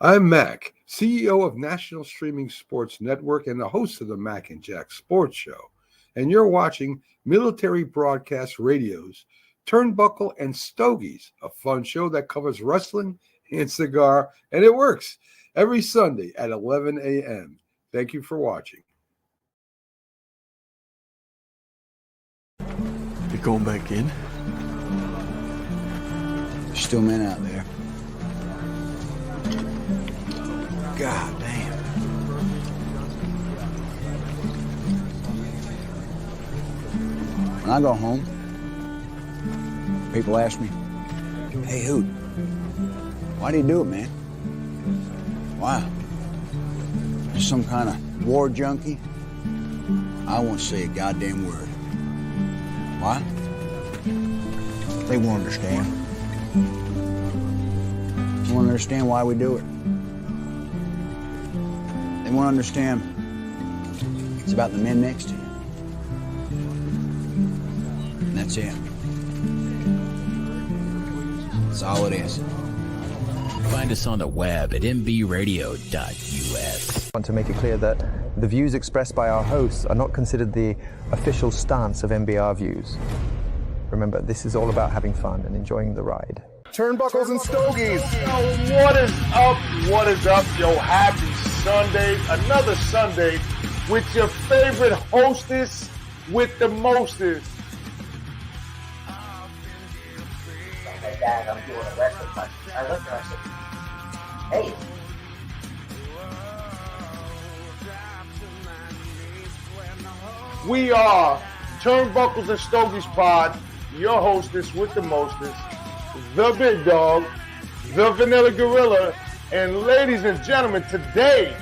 I'm Mac, CEO of National Streaming Sports Network and the host of the Mac and Jack Sports Show. And you're watching Military Broadcast Radio's Turnbuckle and Stogies, a fun show that covers wrestling and cigar, and it works every Sunday at 11 a.m. Thank you for watching. You going back in? There's still men out there. God damn. When I go home, people ask me, "Hey, Hoot, why do you do it, man? Why? Just some kind of war junkie?" I won't say a goddamn word. Why? They won't understand. They won't understand why we do it. They won't understand it's about the men next to you. And that's it. That's all it is. Find us on the web at mbradio.us. I want to make it clear that the views expressed by our hosts are not considered the official stance of MBR Views. Remember, this is all about having fun and enjoying the ride. Turnbuckles and Stogies. Yo, what is up? What is up? Yo, happy Sunday. Another Sunday with your favorite hostess with the mostest. My dad, I'm doing a wrestling match. I love wrestling. Hey. We are Turnbuckles and Stogies Pod, your hostess with the mostest, the big dog, the vanilla gorilla, and ladies and gentlemen, today,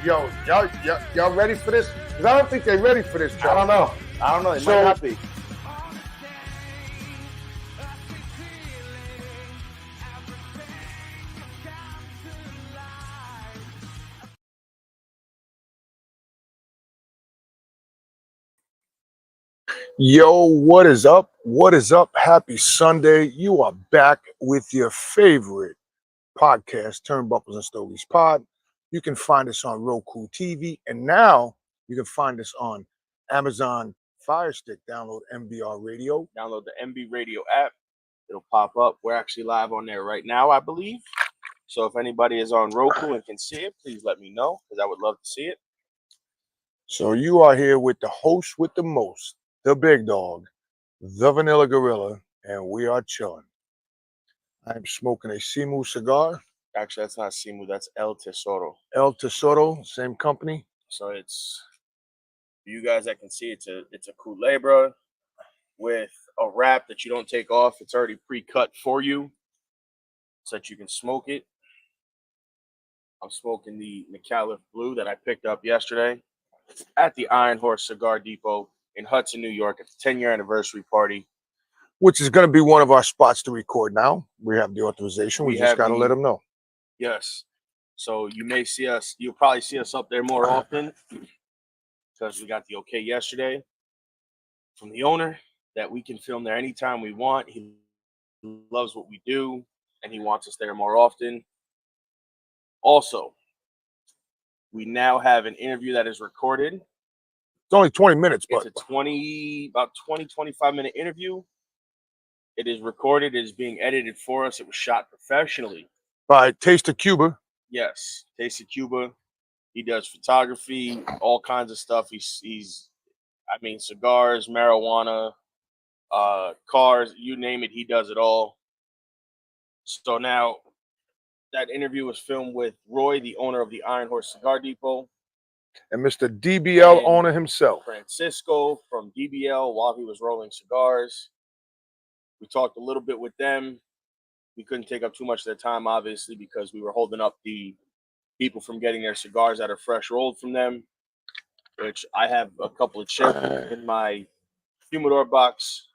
yo, y'all ready for this? Because I don't think they're ready for this, Joe. I don't know. It might not be. Yo, what is up? What is up? Happy Sunday. You are back with your favorite podcast, Turnbuckles and Stogies Pod. You can find us on Roku TV, and now you can find us on Amazon Fire Stick. Download MBR Radio. Download the MB Radio app. It'll pop up. We're actually live on there right now, I believe. So if anybody is on Roku and can see it, please let me know, because I would love to see it. So you are here with the host with the most, the big dog, the vanilla gorilla, and we are chilling. I'm smoking a Simu cigar. Actually, that's not Simu. That's El Tesoro. El Tesoro, same company. So it's, for you guys that can see, it's a culebra with a wrap that you don't take off. It's already pre-cut for you so that you can smoke it. I'm smoking the McAuliffe Blue that I picked up yesterday at the Iron Horse Cigar Depot in Hudson, New York, at the 10-year anniversary party. Which is going to be one of our spots to record now. We have the authorization. We just got to let them know. Yes. So you may see us, you'll probably see us up there more often because we got the okay yesterday from the owner that we can film there anytime we want. He loves what we do and he wants us there more often. Also, we now have an interview that is recorded. It's only 20 minutes, but it's about 25 minute interview. It is recorded. It is being edited for us. It was shot professionally by Taste of Cuba. Yes, Taste of Cuba. He does photography, all kinds of stuff. He's cigars, marijuana, cars, you name it. He does it all. So now that interview was filmed with Roy, the owner of the Iron Horse Cigar Depot. And Mr. DBL owner himself. Francisco from DBL while he was rolling cigars. We talked a little bit with them. We couldn't take up too much of their time, obviously, because we were holding up the people from getting their cigars that are fresh rolled from them, which I have a couple of chips in my humidor box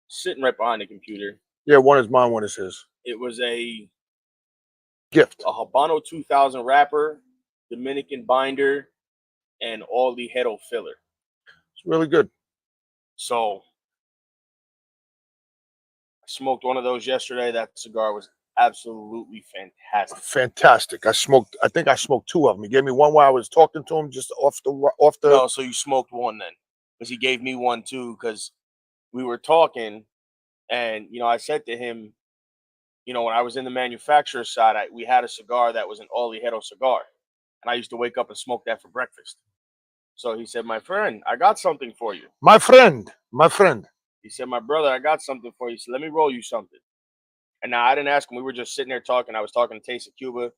sitting right behind the computer. Yeah, one is mine, one is his. It was a gift. A Habano 2000 wrapper, Dominican binder, and all the Ligero filler. It's really good. So I smoked one of those yesterday. That cigar was Absolutely fantastic. Fantastic. I think I smoked 2 of them. He gave me one while I was talking to him just off the. No, so you smoked one then, because he gave me one too. Because we were talking, and I said to him, when I was in the manufacturer side, we had a cigar that was an All Ligero cigar, and I used to wake up and smoke that for breakfast. So he said, "My friend, I got something for you." My friend. He said, "My brother, I got something for you." He said, "Let me roll you something." And now I didn't ask him. We were just sitting there talking. I was talking to Taste of Cuba,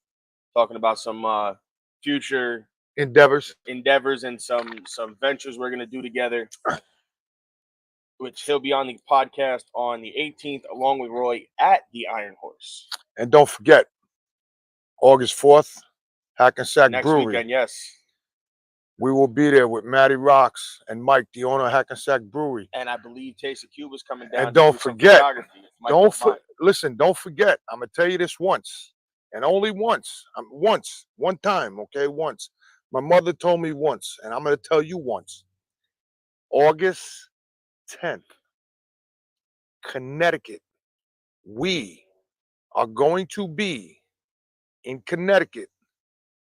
talking about some future Endeavors and some ventures we're gonna do together, which he'll be on the podcast on the 18th, along with Roy at the Iron Horse. And don't forget, August 4th, Hackensack Next Brewery. weekend, yes. We will be there with Matty Rocks and Mike, the owner of Hackensack Brewery. And I believe Taste of Cuba's coming down. And don't forget, don't forget. I'm gonna tell you this once, and only once. One time, okay, once. My mother told me once, and I'm gonna tell you once. August 10th, Connecticut. We are going to be in Connecticut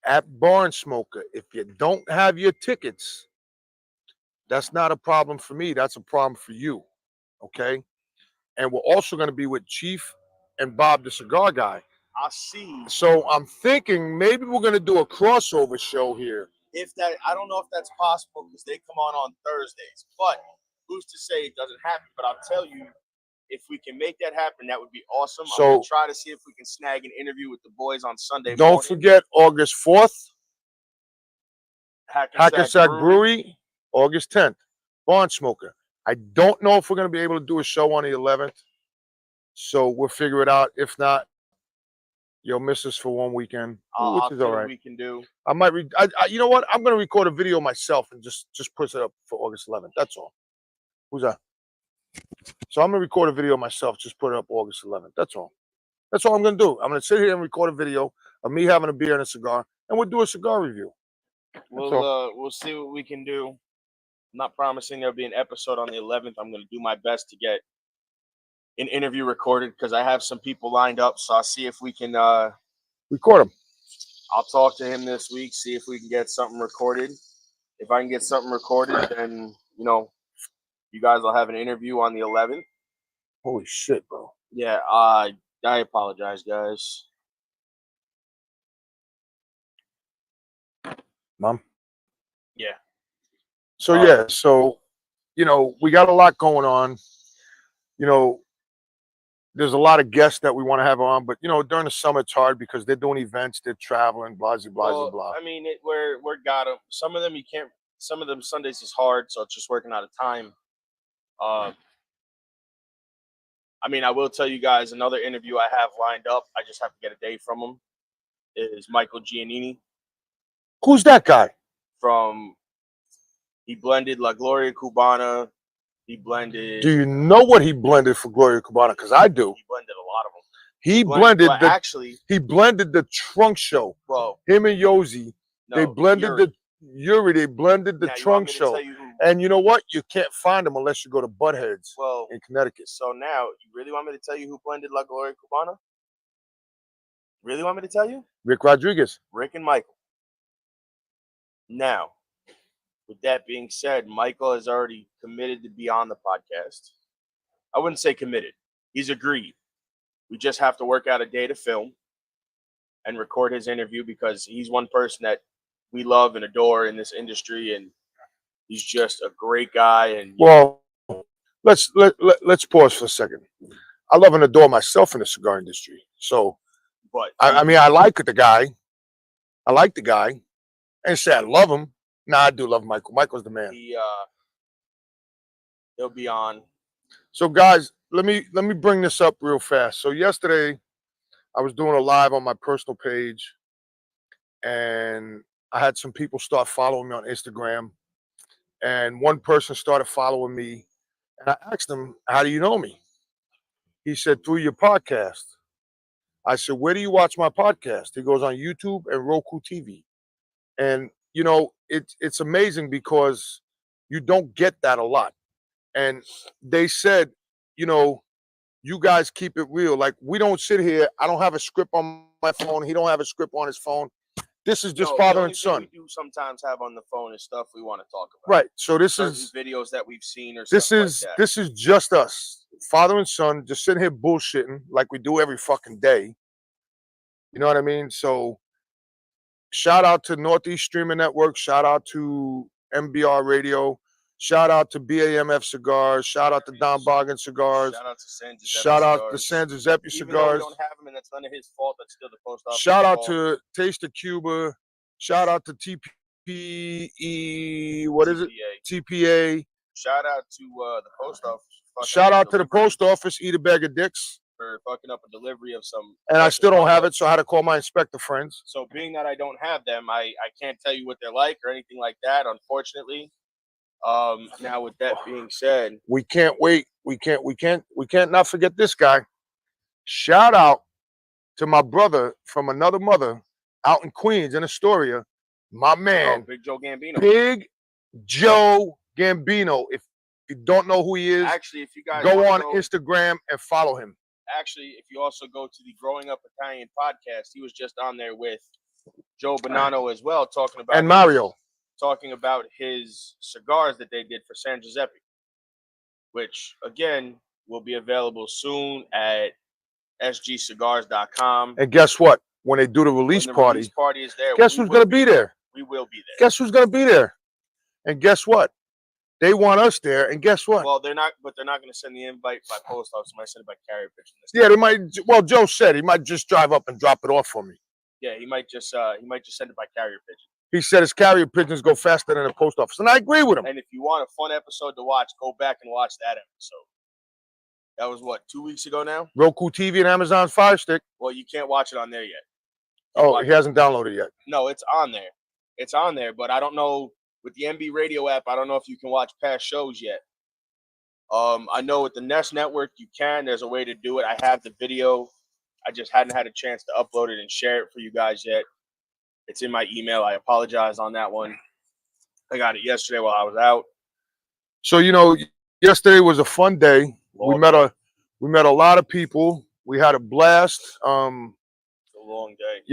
at Barn Smoker. If you don't have your tickets, that's not a problem for me. That's a problem for you. Okay. And we're also going to be with Chief and Bob, the cigar guy. I see. So I'm thinking maybe we're going to do a crossover show here. I don't know if that's possible because they come on Thursdays, but who's to say it doesn't happen? But I'll tell you, if we can make that happen, that would be awesome. So, I'm going to try to see if we can snag an interview with the boys on Sunday don't morning. forget August 4th, Hackensack Brewery, August 10th, Barn Smoker. I don't know if we're going to be able to do a show on the 11th, so we'll figure it out. If not, you'll miss us for one weekend, which is all right. We can do. I might you know what? I'm going to record a video myself and just push it up for August 11th. That's all. Who's that? So I'm going to record a video myself, just put it up August 11th. That's all. That's all I'm going to do. I'm going to sit here and record a video of me having a beer and a cigar, and we'll do a cigar review. We'll see what we can do. I'm not promising there'll be an episode on the 11th. I'm going to do my best to get an interview recorded because I have some people lined up. So I'll see if we can record them. I'll talk to him this week, see if we can get something recorded. If I can get something recorded, then, you guys will have an interview on the 11th. Holy shit, bro. Yeah, I apologize, guys. Mom? Yeah. So, we got a lot going on. There's a lot of guests that we want to have on, but, during the summer, it's hard because they're doing events, they're traveling, blah, blah, blah. I mean, we're got them. Some of them you can't, some of them Sundays is hard, so it's just working out of time. I mean, I will tell you guys another interview I have lined up. I just have to get a day from him. Is Michael Giannini. Who's that guy? He blended La Gloria Cubana. He blended. Do you know what he blended for Gloria Cubana? Because I do. He blended a lot of them. He blended the Trunk Show. Bro. Him and Yosi. No, they blended They blended the Trunk Show. And you know what? You can't find them unless you go to Buttheads in Connecticut. So now, you really want me to tell you who blended La Gloria Cubana? Really want me to tell you? Rick Rodriguez. Rick and Michael. Now, with that being said, Michael has already committed to be on the podcast. I wouldn't say committed. He's agreed. We just have to work out a day to film and record his interview because he's one person that we love and adore in this industry, and he's just a great guy. And let's pause for a second. I love and adore myself in the cigar industry. So, but I mean, I like the guy. I like the guy. And say I love him. Nah, I do love Michael. Michael's the man. He'll be on. So, guys, let me bring this up real fast. So yesterday, I was doing a live on my personal page, and I had some people start following me on Instagram, and one person started following me, and I asked him, "How do you know me?" He said, "Through your podcast." I said, "Where do you watch my podcast?" He goes, "On YouTube and Roku TV." And it's amazing because you don't get that a lot. And they said, you guys keep it real. Like, we don't sit here. I don't have a script on my phone. He don't have a script on his phone. This is just father and son. We do sometimes have on the phone is stuff we want to talk about. Right. So this certain is videos that we've seen or this stuff is like that. this is just us, father and son, just sitting here bullshitting like we do every fucking day. You know what I mean? So shout out to Northeast Streaming Network. Shout out to MBR Radio. Shout out to BAMF Cigars. Shout out to Don Boggan Cigars. Shout out to San Giuseppe Shout out to Cigars. San Giuseppe Even though we Cigars. don't have him and that's none of his fault, that's still the post office. Shout out fault. to Taste of Cuba. Shout out to TPE. What is it? TPA. Shout out to the post office. Shout out to the post office. Eat a bag of dicks. For fucking up a delivery of some. And I still don't have it, so I had to call my inspector friends. So being that I don't have them, I can't tell you what they're like or anything like that, unfortunately. Now with that being said, we can't wait. We can't not forget this guy. Shout out to my brother from another mother out in Queens in Astoria, my man, Big Joe Gambino. Big Joe Gambino. If you don't know who he is, actually, if you guys go on Instagram and follow him. Actually, if you also go to the Growing Up Italian podcast, he was just on there with Joe Bonanno as well, talking about Mario. Talking about his cigars that they did for San Giuseppe, which again will be available soon at sgcigars.com. And guess what? When they do the release party, release party is there. Guess who's going to be there? We will be there. Guess who's going to be there? And guess what? They want us there. And guess what? Well, they're not going to send the invite by post office. They might send it by carrier pigeon. Yeah, they might. Well, Joe said he might just drive up and drop it off for me. Yeah, he might just send it by carrier pigeon. He said his carrier pigeons go faster than the post office, and I agree with him. And if you want a fun episode to watch, go back and watch that episode. That was what, 2 weeks ago now? Roku TV and Amazon Fire Stick. Well, you can't watch it on there yet. He hasn't downloaded yet. No, it's on there. It's on there, but I don't know with the MB Radio app. I don't know if you can watch past shows yet. I know with the Nest Network you can. There's a way to do it. I have the video. I just hadn't had a chance to upload it and share it for you guys yet. It's in my email. I apologize on that one. I got it yesterday while I was out. So yesterday was a fun day. We met a lot of people. We had a blast. It's a long day.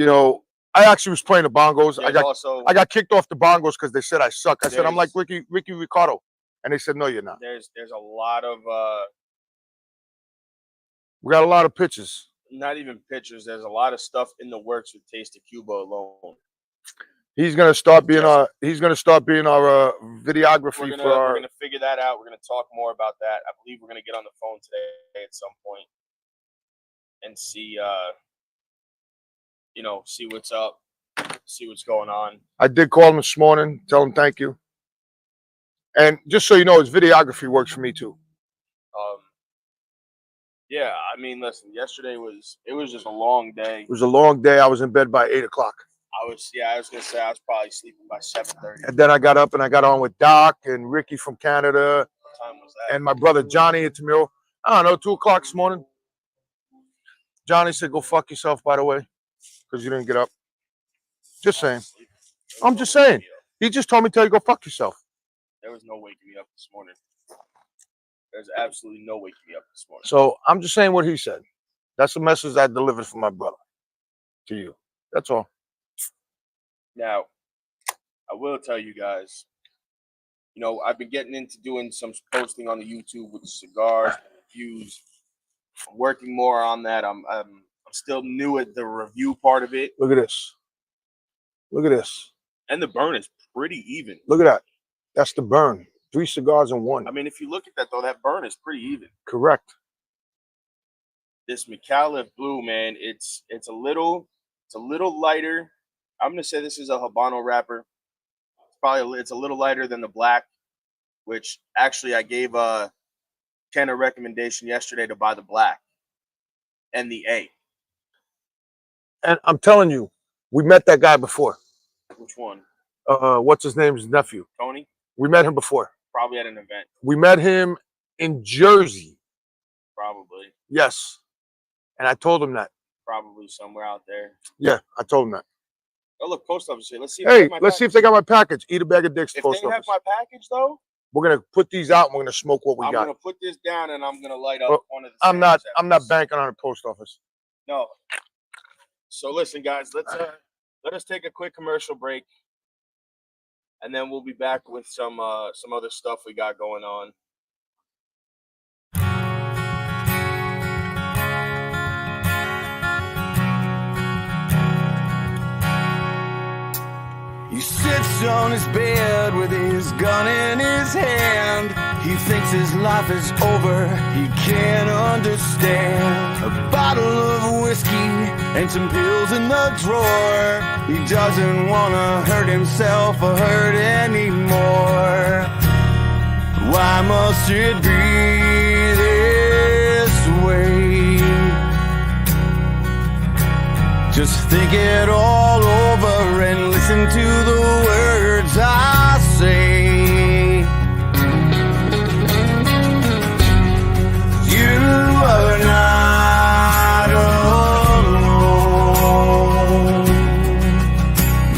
I actually was playing the bongos. I got kicked off the bongos because they said I suck. I said I'm like Ricky Ricardo, and they said no, you're not. There's a lot of we got a lot of pitches. Not even pictures. There's a lot of stuff in the works with Taste of Cuba alone. He's gonna start being our videography We're for gonna figure that out. We're gonna talk more about that. I believe we're gonna get on the phone today at some point and see see what's up, see what's going on. I did call him this morning, tell him thank you. And just so you know, his videography works for me too. Yeah, I mean, listen, yesterday it was just a long day. It was a long day. I was in bed by 8 o'clock. I was gonna say I was probably sleeping by 7:30. And then I got up and I got on with Doc and Ricky from Canada. What time was that? And my brother Johnny at Tamil. I don't know, 2 o'clock this morning. Johnny said, "Go fuck yourself," by the way, because you didn't get up. Just saying. I'm just saying. He just told me to tell you go fuck yourself. There was no waking me up this morning. There's absolutely no waking me up this morning. So I'm just saying what he said. That's the message I delivered from my brother to you. That's all. Now, I will tell you guys, I've been getting into doing some posting on the YouTube with the cigars, reviews. I'm working more on that. I'm still new at the review part of it. Look at this. Look at this. And the burn is pretty even. Look at that. That's the burn. 3 cigars in one. I mean, if you look at that though, that burn is pretty even. Correct. This McAuliffe Blue, man, it's a little lighter. I'm gonna say this is a Habano wrapper. It's a little lighter than the black, which actually I gave Ken a recommendation yesterday to buy the black and the A. And I'm telling you, we met that guy before. Which one? What's his name? His nephew. Tony? We met him before. Probably at an event. We met him in Jersey. Probably. Yes. And I told him that. Probably somewhere out there. Yeah, I told him that. Oh, look, post office here. Let's see. Hey, let's see if they got my package. Eat a bag of dicks. If post they have office. my package, though, We're gonna put these out and we're gonna smoke what we I'm got. gonna put this down and I'm gonna light up Well, one of the. I'm not samples. banking on a post office. No. So listen, guys, let us take a quick commercial break, and then we'll be back with some other stuff we got going on. He sits on his bed with his gun in his hand. He thinks his life is over, he can't understand. A bottle of whiskey and some pills in the drawer. He doesn't wanna hurt himself or hurt anymore. Why must it be this way? Just think it all over and listen to the words I say. You are not alone.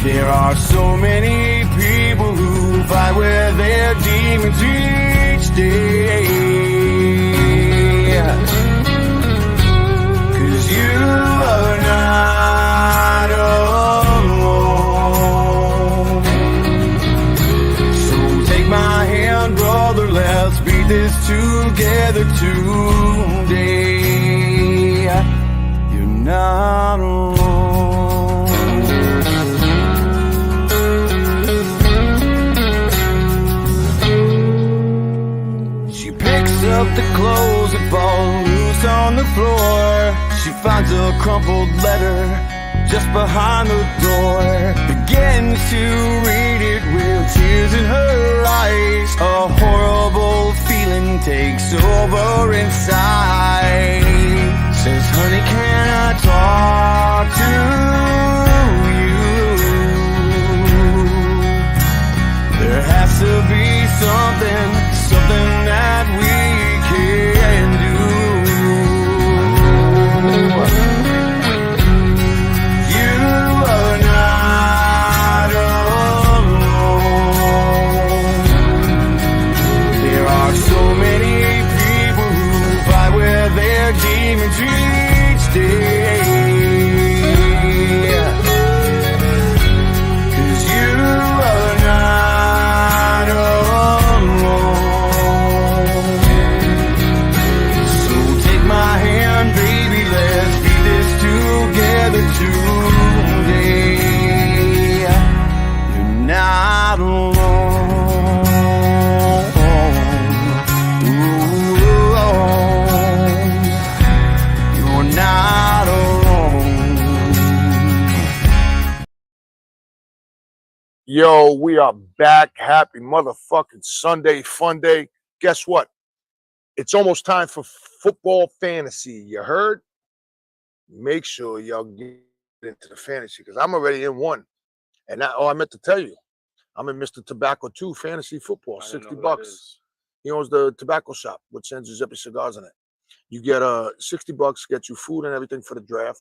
There are so many people who fight with their demons each day. 'Cause you are not alone. So take my hand, brother, let's beat this together today. You're not alone. She picks up the clothes that fall loose on the floor. She finds a crumpled letter just behind the door. Begins to read it with tears in her eyes. A horrible feeling takes over inside. Says, honey, can I talk to you? There has to be something that we can do. You are not alone. There are so many people who fight with their demons each day. 'Cause you are not alone. So take my hand, baby, let's beat this together today. You're not alone. Ooh, you're not alone. Yo, we are back. Happy motherfucking Sunday, fun day. Guess what? It's almost time for football fantasy. You heard? Make sure y'all get into the fantasy because I'm already in one. And I meant to tell you, I'm in Mr. Tobacco 2 fantasy football, I didn't know 60 who that bucks. is. He owns the tobacco shop with San Giuseppe Cigars in it. You get 60 bucks, get you food and everything for the draft,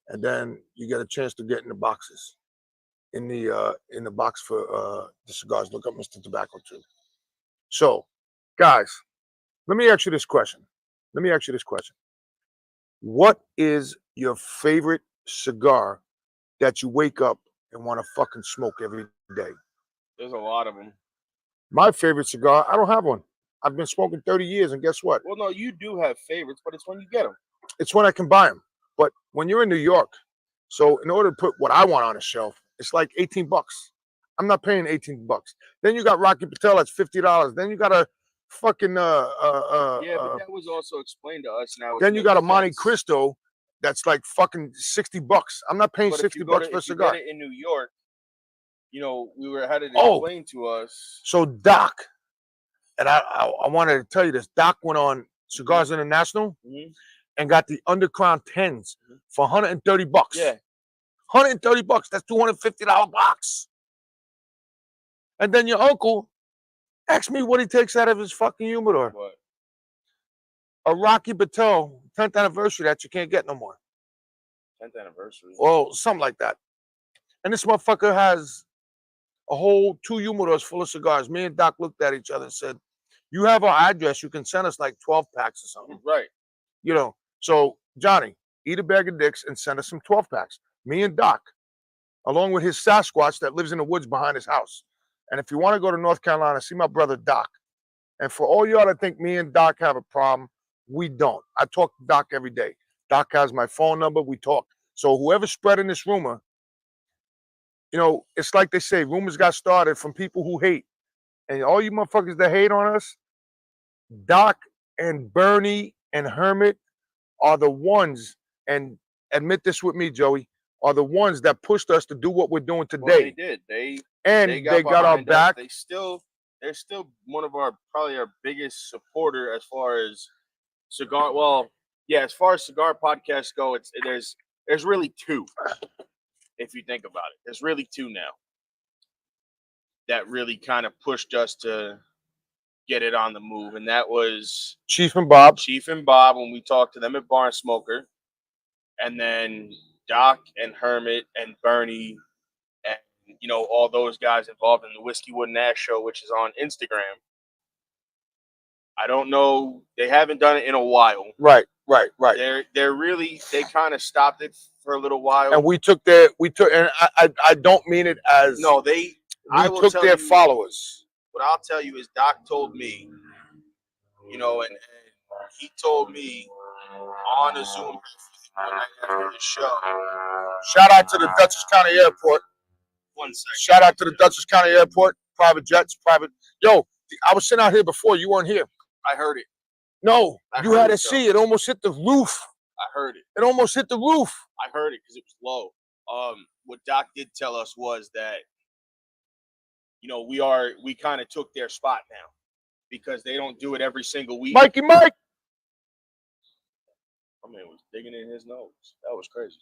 and then you get a chance to get in the boxes. In the box for the cigars. Look up Mr. Tobacco 2. So, guys, let me ask you this question. What is your favorite cigar that you wake up and want to fucking smoke every day? There's a lot of them. My favorite cigar, I don't have one. I've been smoking 30 years, and guess what? Well, no, you do have favorites, but it's when you get them. It's when I can buy them. But when you're in New York, so in order to put what I want on a shelf, it's like 18 bucks. I'm not paying 18 bucks. Then you got Rocky Patel, that's $50. Then you got a fucking Yeah, but that was also explained to us now. then you got a Monte Cristo that's like fucking 60 bucks. I'm not paying 60 bucks for a cigar. If you get it in New York, you know, we had it Oh. explained to us. So Doc, and I wanted to tell you this. Doc went on Cigars International Mhm. and got the Undercrown 10s for 130 bucks. Yeah. 130 bucks. That's $250 box. And then your uncle asked me what he takes out of his fucking humidor. What? A Rocky Patel 10th anniversary that you can't get no more. 10th anniversary. Well, something like that. And this motherfucker has a whole 2 humidors full of cigars. Me and Doc looked at each other and said, "You have our address. You can send us like 12 packs or something." Right. You know, so Johnny, eat a bag of dicks and send us some 12 packs. Me and Doc, along with his Sasquatch that lives in the woods behind his house. And if you want to go to North Carolina, see my brother Doc. And for all y'all that think me and Doc have a problem, we don't. I talk to Doc every day. Doc has my phone number. We talk. So whoever's spreading this rumor, you know, it's like they say, rumors got started from people who hate. And all you motherfuckers that hate on us, Doc and Bernie and Hermit are the ones, and admit this with me, Joey, are the ones that pushed us to do what we're doing today. Well, they did. They got our back. They're still one of probably our biggest supporter as far as cigar. Well, yeah, as far as cigar podcasts go, there's really two. If you think about it, there's really two now that really kind of pushed us to get it on the move, and that was Chief and Bob when we talked to them at Barn Smoker, and then Doc and Hermit and Bernie and all those guys involved in the Whiskey Wood and Ash show, which is on Instagram. I don't know, they haven't done it in a while. Right. They kind of stopped it for a little while, and we took, and I don't mean it as no, we took their followers. What I'll tell you is Doc told me, and he told me on a Zoom one night after the show. Shout out to the Dutchess County Airport. 1 second. Shout out to the Dutchess County Airport. Private jets, private. Yo, I was sitting out here before. You weren't here. I heard it. No, you had to see it. Almost hit the roof. I heard it. It almost hit the roof. I heard it because it was low. What Doc did tell us was that, we kind of took their spot now because they don't do it every single week. Mike. My man was digging in his nose. That was crazy.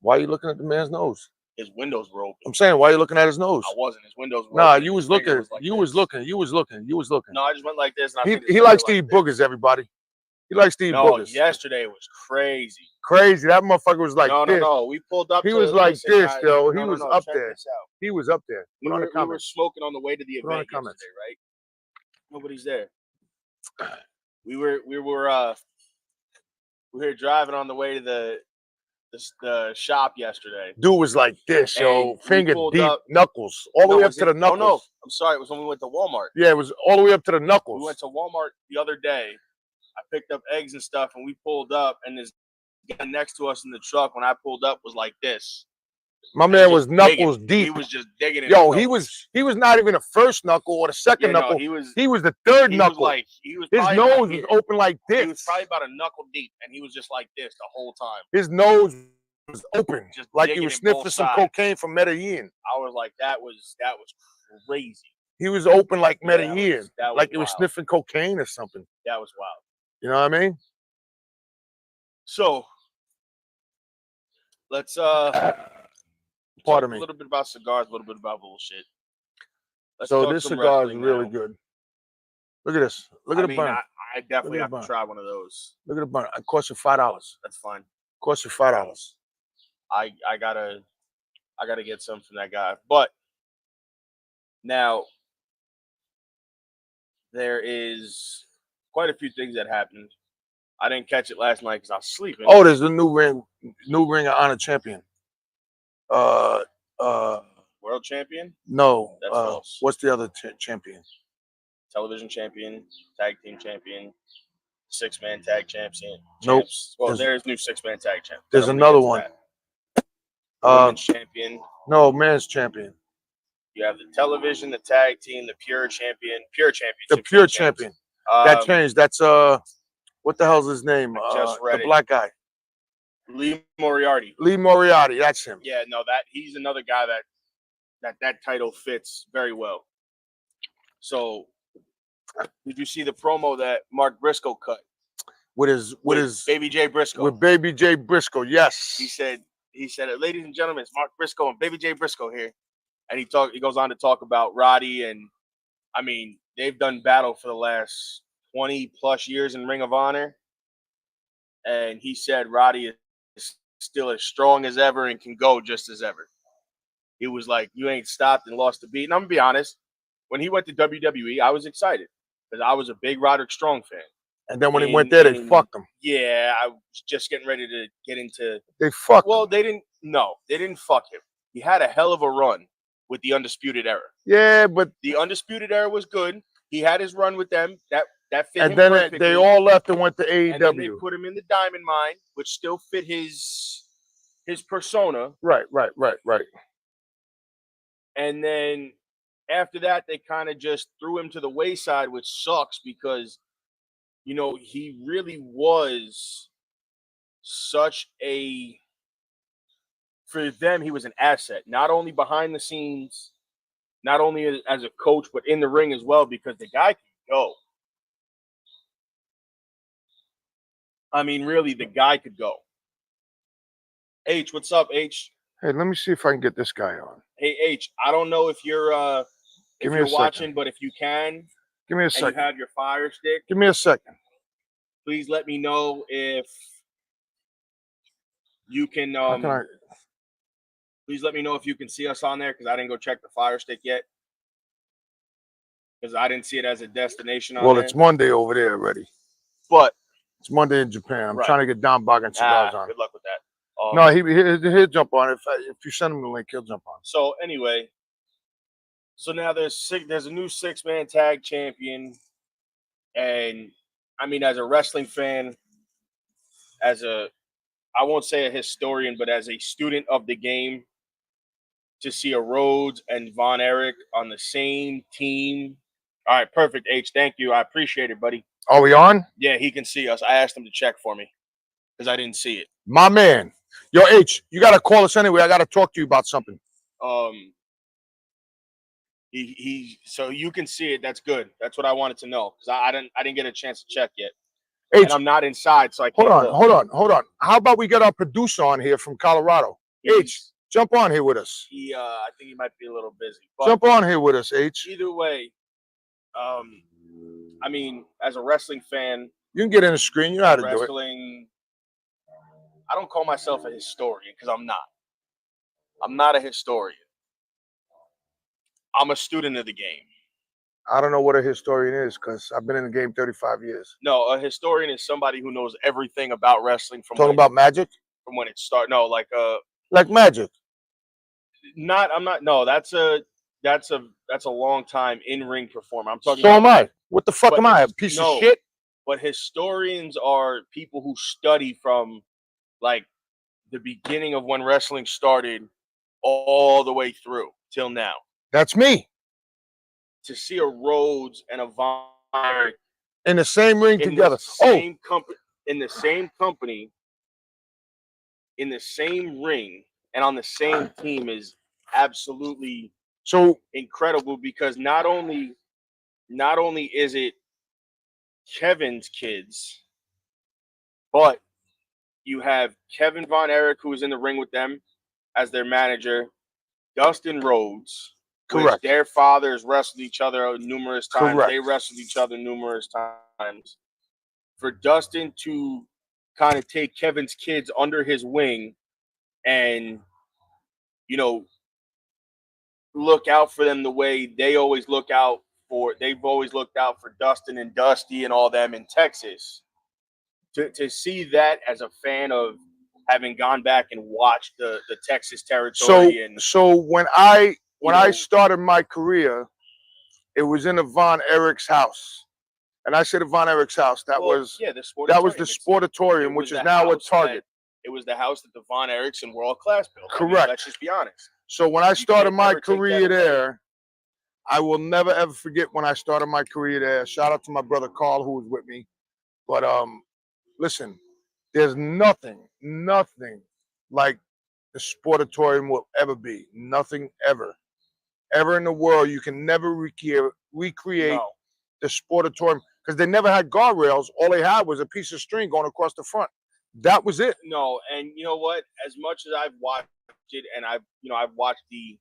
Why are you looking at the man's nose? His windows were open. I'm saying, why are you looking at his nose? I wasn't. His windows were Nah, open. you was looking. You was looking. No, I just went like this. And he likes to eat boogers, everybody. He likes to eat boogers. Yesterday was crazy. Crazy. That motherfucker was like this. No. We pulled up. He was like this, yo. He was up there. He was up there. We were smoking on the way to the event yesterday, right? Nobody's there. We were driving on the way to the shop yesterday. Dude was like this, yo. Finger deep, knuckles. All the way up to the knuckles. No. I'm sorry. It was when we went to Walmart. Yeah, it was all the way up to the knuckles. We went to Walmart the other day. I picked up eggs and stuff, and we pulled up, and this guy next to us in the truck, when I pulled up, was like this. My man was knuckles deep. He was just digging it. Yo, he was not even the first knuckle or the second knuckle. He was the third knuckle. His nose was open like this. He was probably about a knuckle deep, and he was just like this the whole time. His nose was open, just like he was sniffing some cocaine from Medellin. I was like, that was crazy. He was open like Medellin, like he was wild. sniffing cocaine or something. That was wild. You know what I mean? So let's pardon me. A little bit about cigars, a little bit about bullshit. So this cigar is really good. Look at this. Look at the burn. I definitely have to try one of those. Look at the burn. It costs you $5. That's fine. Costs you $5. I gotta get some from that guy. But now there is quite a few things that happened. I didn't catch it last night because I was sleeping. Oh, there's a new Ring of Honor champion. World champion? No. That's false. What's the other champion? Television champion, tag team champion, 6-man tag champion. Nope. Well, there's new 6-man tag champ. There's another one. Women's champion. No, man's champion. You have the television, the tag team, the pure champion, the pure champion. That changed. That's what the hell's his name? The black guy. Lee Moriarty. That's him. Yeah, no, he's another guy that title fits very well. So, did you see the promo that Mark Briscoe cut? With his Baby J Briscoe. With Baby J Briscoe, yes. He said, ladies and gentlemen, it's Mark Briscoe and Baby J Briscoe here. And he goes on to talk about Roddy, and I mean, they've done battle for the last 20 plus years in Ring of Honor. And he said Roddy is still as strong as ever and can go just as ever. He was like, you ain't stopped and lost a beat. And I'm going to be honest, when he went to WWE, I was excited because I was a big Roderick Strong fan. And then when he went there, they fucked him. Yeah, I was just getting ready to get into. They fucked him. They didn't. No, they didn't fuck him. He had a hell of a run with the Undisputed Era. Yeah, but the Undisputed Era was good. He had his run with them. That fit and him then perfectly. they all left and went to AEW. And then they put him in the Diamond Mine, which still fit his persona. Right. And then after that, they kind of just threw him to the wayside, which sucks because, you know, he really was such a, for them, he was an asset, not only behind the scenes, not only as a coach, but in the ring as well, because the guy can go. I mean, really, the guy could go. H, what's up, H? Hey, let me see if I can get this guy on. Hey, H, I don't know if you're watching, second. but if you can, Give me a and second. you have your Fire Stick, Give me a second. please let me know if you can. How can I? Please let me know if you can see us on there because I didn't go check the Fire Stick yet because I didn't see it as a destination on Well, there. it's Monday over there already. But it's Monday in Japan. I'm right. trying to get Don Boggan Cigars on. Good luck with that. No, he'll jump on it. If you send him the link, he'll jump on. So anyway, so now there's a new 6-man tag champion, and I mean, as a wrestling fan, I won't say a historian, but as a student of the game, to see a Rhodes and Von Erich on the same team. All right, perfect, H. Thank you. I appreciate it, buddy. Are we on? Yeah, he can see us. I asked him to check for me because I didn't see it. My man. Yo, H, you got to call us anyway. I got to talk to you about something. So you can see it. That's good. That's what I wanted to know because I didn't get a chance to check yet. H, and I'm not inside, so I can't. Hold on. How about we get our producer on here from Colorado? H, jump on here with us. I think he might be a little busy. But jump on here with us, H. Either way, I mean, as a wrestling fan, you can get in the screen. You know how to do it. I don't call myself a historian because I'm not. I'm not a historian. I'm a student of the game. I don't know what a historian is because I've been in the game 35 years. No, a historian is somebody who knows everything about wrestling from talking about magic? From when it started. No, like magic. I'm not. No, that's a long time in-ring performer. I'm talking. So am I. What the fuck am I? A piece of shit? But historians are people who study from like the beginning of when wrestling started all the way through till now. That's me. To see a Rhodes and a Von Erich in the same ring together. In the same company, in the same ring, and on the same team is absolutely so incredible because not only is it Kevin's kids, but you have Kevin Von Erich, who is in the ring with them as their manager, Dustin Rhodes, correct. Their fathers wrestled each other numerous times. Correct. They wrestled each other numerous times. For Dustin to kind of take Kevin's kids under his wing and, you know, look out for them the way they've always looked out for Dustin and Dusty and all them in Texas. To see that as a fan of having gone back and watched the Texas territory. So when I started my career, it was in the Von Erich's house. And I said the Von Erich's house. That was the Sportatorium, which is now a Target. It was the house that the Von Erichs and World Class built. Correct. I mean, let's just be honest. So when I started my career there, I will never ever forget when I started my career there. Shout out to my brother Carl who was with me. But listen, there's nothing like the Sportatorium will ever be. Nothing ever in the world. You can never recreate the Sportatorium because they never had guardrails. All they had was a piece of string going across the front. That was it. No, and you know what? As much as I've watched it, and I've watched the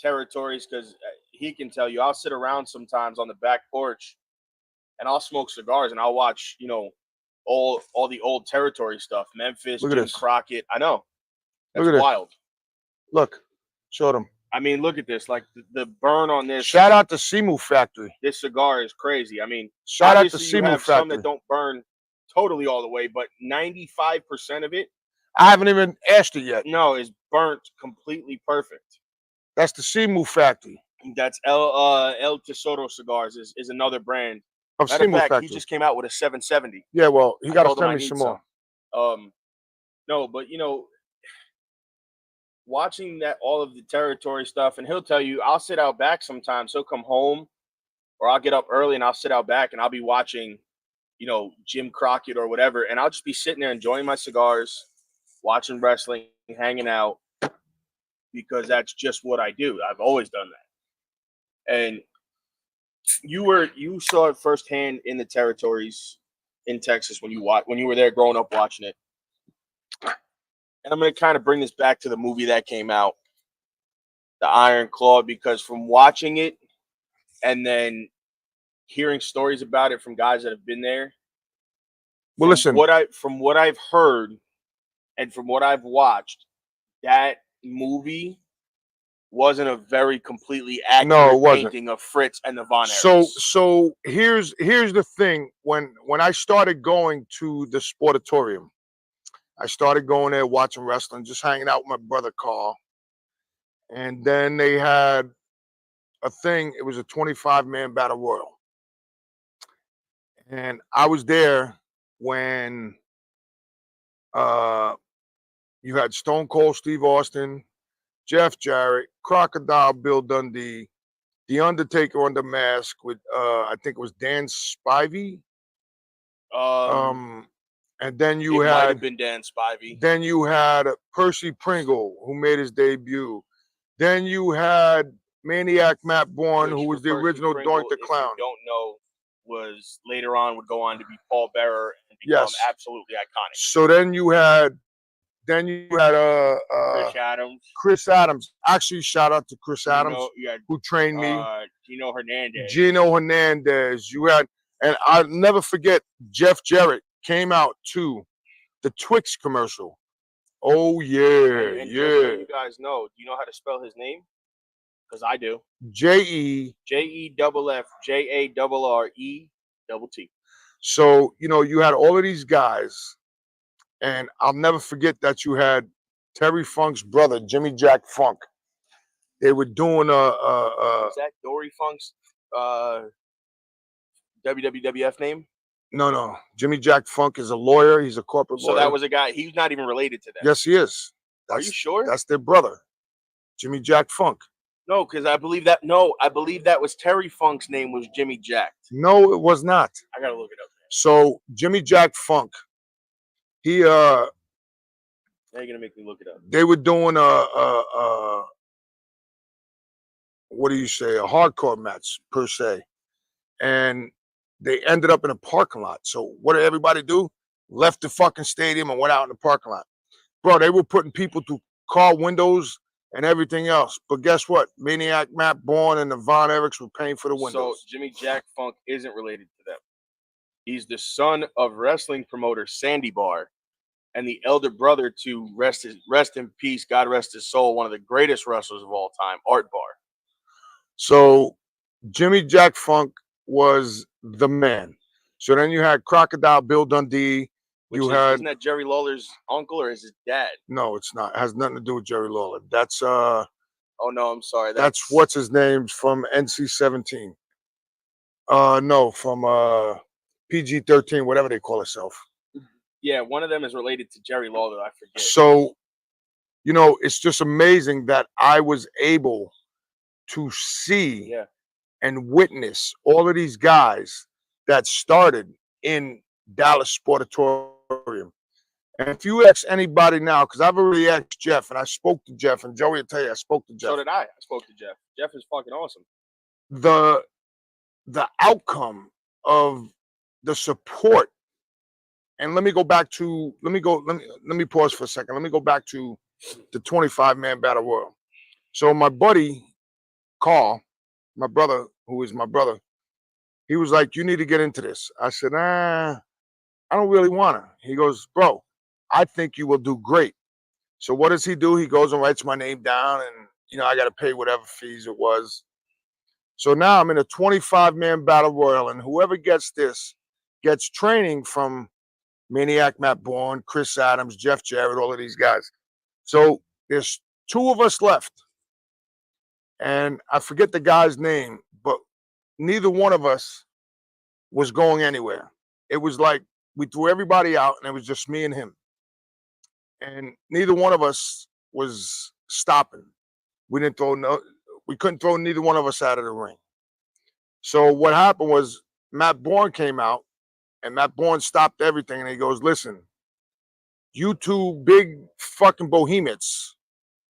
territories, because he can tell you, I'll sit around sometimes on the back porch, and I'll smoke cigars, and I'll watch, all the old territory stuff. Memphis, Jim Crockett. I know. That's wild. Look, show them. I mean, look at this. Like the burn on this. Shout out to Simu Factory. This cigar is crazy. I mean, Shout out to obviously you Simu have some Factory. that don't burn totally all the way, but 95% of it, I haven't even asked it yet. no, is burnt completely perfect. That's the Simu Factory That's El Tesoro Cigars is another brand. of Matter of Simu fact, Factory. he just came out with a 770. Yeah, well, he I got to told him I send me need some more. No, but you know, watching that all of the territory stuff, and he'll tell you, I'll sit out back sometimes. He'll come home, or I'll get up early and I'll sit out back and I'll be watching, you know, Jim Crockett or whatever, and I'll just be sitting there enjoying my cigars, watching wrestling, hanging out, because that's just what I do. I've always done that. And you saw it firsthand in the territories in Texas when you were there growing up watching it. And I'm going to kind of bring this back to the movie that came out, The Iron Claw, because from watching it and then hearing stories about it from guys that have been there. Well, listen. From what I've heard and from what I've watched, that movie wasn't a very completely accurate painting of Fritz and the Von Erichs. So here's the thing. When I started going to the Sportatorium, I started going there watching wrestling, just hanging out with my brother Carl. And then they had a thing. It was a 25-man battle royal. And I was there when you had Stone Cold Steve Austin, Jeff Jarrett, Crocodile Bill Dundee, The Undertaker under mask with I think it was Dan Spivey. And then you might had have been Dan Spivey. Then you had Percy Pringle, who made his debut. Then you had Maniac Matt Bourne, who was the original Doink the Clown. If you don't know, was later on would go on to be Paul Bearer and become absolutely iconic. So then you had Chris Adams. Actually, shout out to Chris Adams, who trained me. Gino Hernandez. You had, and I'll never forget, Jeff Jarrett came out to the Twix commercial. Oh yeah, and yeah. Just so you guys know, do you know how to spell his name? Because I do. J-E-F-F-J-A-R-R-E-T-T. So, you know, you had all of these guys, and I'll never forget that you had Terry Funk's brother, Jimmy Jack Funk. They were doing Is that Dory Funk's WWF name? No. Jimmy Jack Funk is a lawyer. He's a corporate lawyer. So that was a guy. He's not even related to them. Yes, he is. Are you sure? That's their brother, Jimmy Jack Funk. No, because I believe that was Terry Funk's name was Jimmy Jack. No, it was not. I gotta look it up. So Jimmy Jack Funk, he now you're gonna make me look it up. They were doing what do you say, a hardcore match per se, and they ended up in a parking lot. So what did everybody do? Left the fucking stadium and went out in the parking lot. Bro, they were putting people through car windows and everything else. But guess what? Maniac Matt Bourne and the Von Erichs were paying for the windows. So Jimmy Jack Funk isn't related to them. He's the son of wrestling promoter Sandy Barr and the elder brother to rest in peace, God rest his soul, one of the greatest wrestlers of all time, Art Barr. So Jimmy Jack Funk was the man. So then you had Crocodile Bill Dundee. Isn't that Jerry Lawler's uncle or is his dad? No, it's not. It has nothing to do with Jerry Lawler. That's oh no, I'm sorry. That's what's his name from NC-17. No, from PG-13, whatever they call itself. Yeah, one of them is related to Jerry Lawler. I forget. So, you know, it's just amazing that I was able to see and witness all of these guys that started in Dallas Sportatorium. And if you ask anybody now, because I've already asked Jeff, and I spoke to Jeff, and Joey will tell you I spoke to Jeff. So did I. I spoke to Jeff. Jeff is fucking awesome. The outcome of the support, and let me pause for a second. Let me go back to the 25-man battle royal. So my buddy Carl, my brother, who is my brother, he was like, you need to get into this. I said, I don't really want to. He goes, bro, I think you will do great. So what does he do? He goes and writes my name down, and I got to pay whatever fees it was. So now I'm in a 25-man battle royal, and whoever gets this gets training from Maniac Matt Bourne, Chris Adams, Jeff Jarrett, all of these guys. So there's 2 of us left, and I forget the guy's name, but neither one of us was going anywhere. It was like we threw everybody out, and it was just me and him. And neither one of us was stopping. We couldn't throw neither one of us out of the ring. So what happened was Matt Bourne came out, and Matt Bourne stopped everything, and he goes, listen, you 2 big fucking behemoths.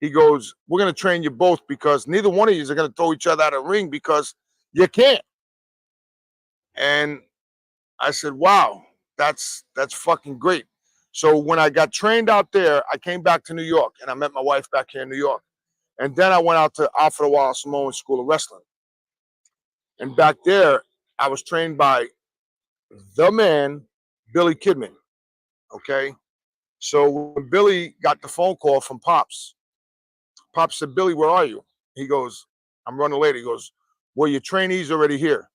He goes, we're going to train you both because neither one of you are going to throw each other out of the ring because you can't. And I said, wow, that's fucking great. So when I got trained out there, I came back to New York, and I met my wife back here in New York. And then I went out to Alfred Wallace Samoan School of Wrestling. And back there, I was trained by the man, Billy Kidman. Okay? So when Billy got the phone call from Pops said, Billy, where are you? He goes, I'm running late. He goes, well, your trainee's already here.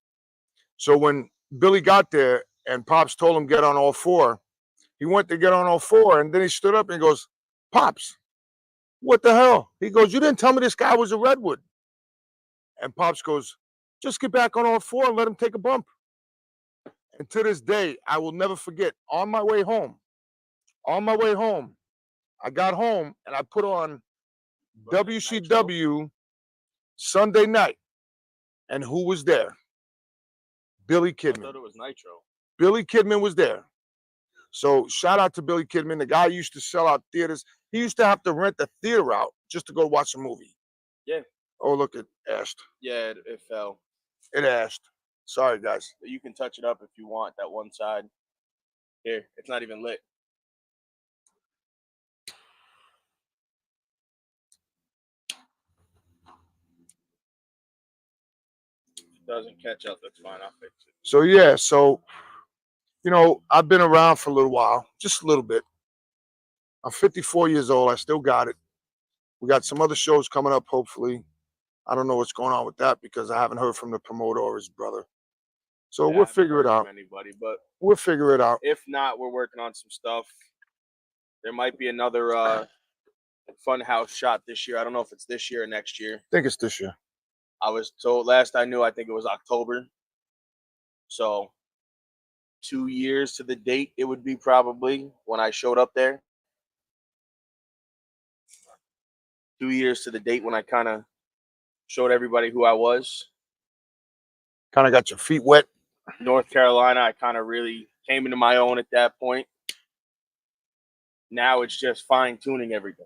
So when Billy got there and Pops told him get on all 4, he went to get on all 4, and then he stood up and he goes, Pops, what the hell? He goes, you didn't tell me this guy was a Redwood. And Pops goes, just get back on all 4 and let him take a bump. And to this day, I will never forget, on my way home, I got home and I put on WCW Sunday night. And who was there? Billy Kidman. I thought it was Nitro. Billy Kidman was there. So shout out to Billy Kidman. The guy used to sell out theaters. He used to have to rent the theater out just to go watch a movie. Yeah. Oh, look, it ashed. Yeah, it fell. It ashed. Sorry, guys. You can touch it up if you want, that one side. Here, it's not even lit. If it doesn't catch up, that's fine. I'll fix it. So, yeah. So, I've been around for a little while, just a little bit. I'm 54 years old. I still got it. We got some other shows coming up, hopefully. I don't know what's going on with that because I haven't heard from the promoter or his brother. So we'll figure it out. Anybody, but we'll figure it out. If not, we're working on some stuff. There might be another fun house shot this year. I don't know if it's this year or next year. I think it's this year. I was told last I knew, I think it was October. So 2 years to the date, it would be probably when I showed up there. 2 years to the date when I kind of showed everybody who I was. Kind of got your feet wet. North Carolina, I kind of really came into my own at that point. Now it's just fine-tuning everything.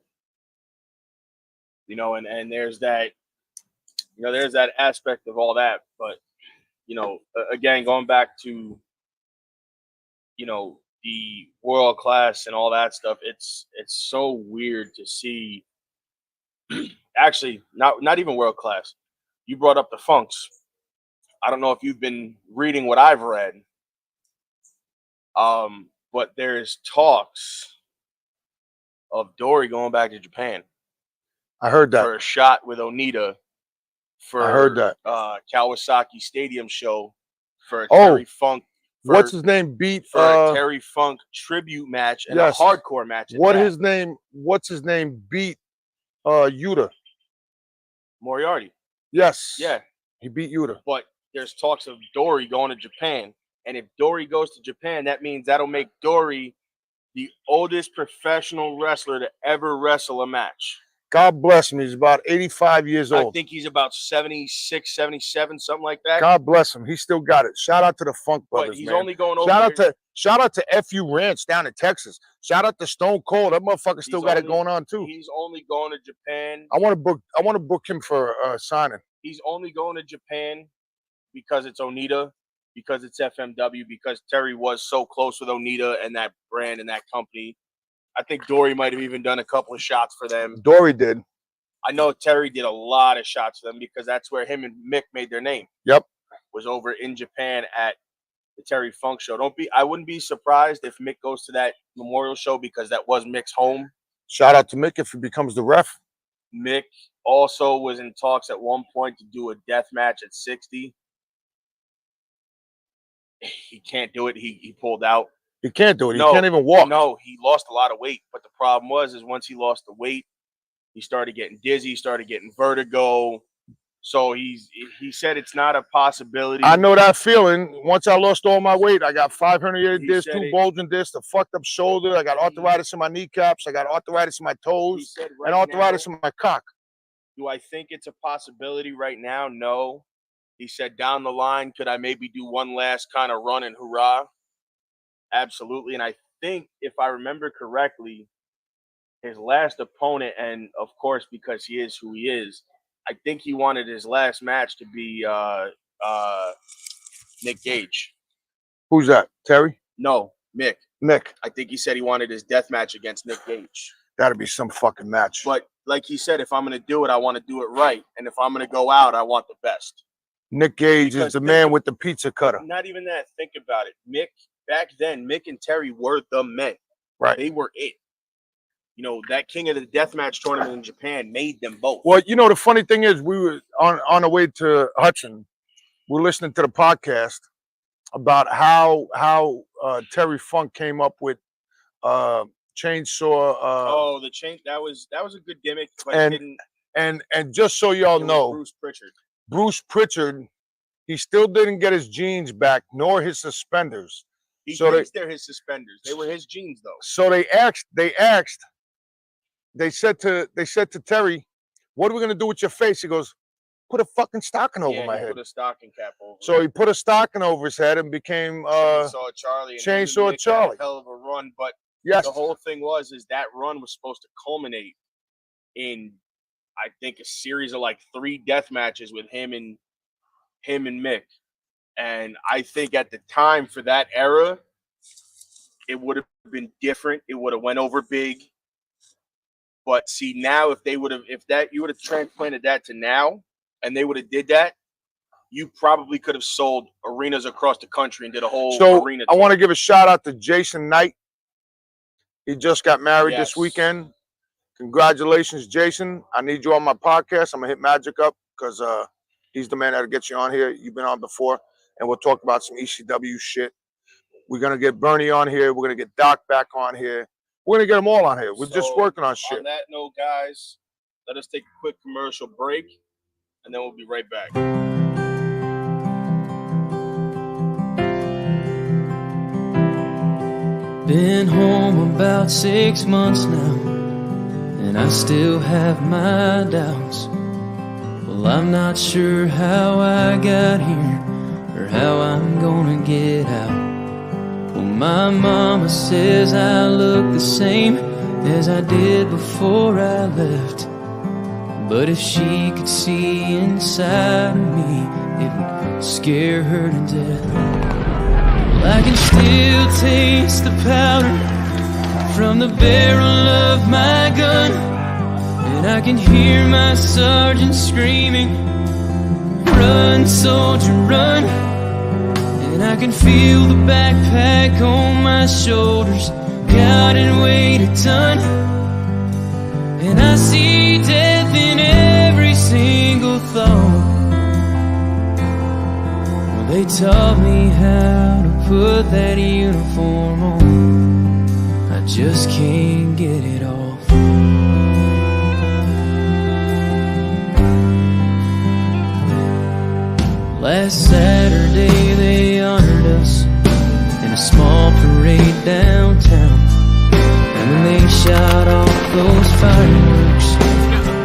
And there's that, there's that aspect of all that. But, again, going back to, the world class and all that stuff, it's so weird to see. Actually, not even world class. You brought up the Funks. I don't know if you've been reading what I've read, but there's talks of Dory going back to Japan. I heard that. For a shot with Onita for I heard that. Kawasaki Stadium show for a Terry Funk. What's his name? Beat for a Terry Funk tribute match and a hardcore match. What's his name? Beat Yuta. Moriarty. Yes. Yeah. He beat Yuta. But there's talks of Dory going to Japan. And if Dory goes to Japan, that means that'll make Dory the oldest professional wrestler to ever wrestle a match. God bless him. He's about 85 years old. I think he's about 76, 77, something like that. God bless him. He still got it. Shout out to the Funk Brothers, but he's man. only going over Shout out to FU Ranch down in Texas. Shout out to Stone Cold. That motherfucker still got it going on too. He's only going to Japan. I want to book him for signing. He's only going to Japan because it's Onita, because it's FMW, because Terry was so close with Onita and that brand and that company. I think Dory might have even done a couple of shots for them. Dory did. I know Terry did a lot of shots for them because that's where him and Mick made their name. Yep. Was over in Japan at the Terry Funk show. I wouldn't be surprised if Mick goes to that memorial show because that was Mick's home. Shout out to Mick if he becomes the ref. Mick also was in talks at one point to do a death match at 60. He can't do it. He pulled out. He can't do it. He can't even walk. No, he lost a lot of weight. But the problem is once he lost the weight, he started getting dizzy, started getting vertigo. So he said it's not a possibility. I know that feeling. Once I lost all my weight, I got 5 herniated discs, 2 bulging discs, a fucked up shoulder. I got arthritis in my kneecaps. I got arthritis in my toes, and arthritis in my cock. Do I think it's a possibility right now? No. He said down the line, could I maybe do one last kind of run and hurrah? Absolutely. And I think if I remember correctly, his last opponent, and of course, because he is who he is, I think he wanted his last match to be Nick Gage. Who's that? Terry? No, Mick. Nick. I think he said he wanted his death match against Nick Gage. That'd be some fucking match. But like he said, if I'm going to do it, I want to do it right. And if I'm going to go out, I want the best. Nick Gage is the man with the pizza cutter. Not even that. Think about it. Mick, back then, Mick and Terry were the men. Right. They were it. You know, that King of the Deathmatch tournament in Japan made them both. Well, you know, the funny thing is we were on the way to Hudson. We're listening to the podcast about how Terry Funk came up with chainsaw. The chain that was a good gimmick, but and just so y'all know, Bruce Pritchard, he still didn't get his jeans back nor his suspenders. He thinks they're his suspenders. They were his jeans though. So they said to Terry, "What are we gonna do with your face?" He goes, "Put a fucking stocking over my head." Put a stocking cap over. So he put a stocking over his head and became Chainsaw Charlie. Chainsaw Charlie. Hell of a run, but yes, the whole thing was that run was supposed to culminate in, I think, a series of like 3 death matches with him and Mick. And I think at the time for that era, it would have been different. It would have went over big. But see, now if you would have transplanted that to now, and they would have did that, you probably could have sold arenas across the country and did a whole arena. I want to give a shout out to Jason Knight. He just got married this weekend. Congratulations, Jason. I need you on my podcast. I'm gonna hit Magic up because he's the man that'll get you on here. You've been on before, and we'll talk about some ECW shit. We're gonna get Bernie on here. We're gonna get Doc back on here. We're going to get them all on here. We're just working on shit. On that note, guys, let us take a quick commercial break, and then we'll be right back. Been home about 6 months now, and I still have my doubts. Well, I'm not sure how I got here or how I'm gonna get out. Well, my mama says I look the same as I did before I left. But if she could see inside of me, it would scare her to death. Well, I can still taste the powder from the barrel of my gun, and I can hear my sergeant screaming, "Run, soldier, run!" And I can feel the backpack on my shoulders, God, and weigh a ton. And I see death in every single thought. Well, they taught me how to put that uniform on. I just can't get it off. Last Saturday they honored us in a small parade downtown. And when they shot off those fireworks,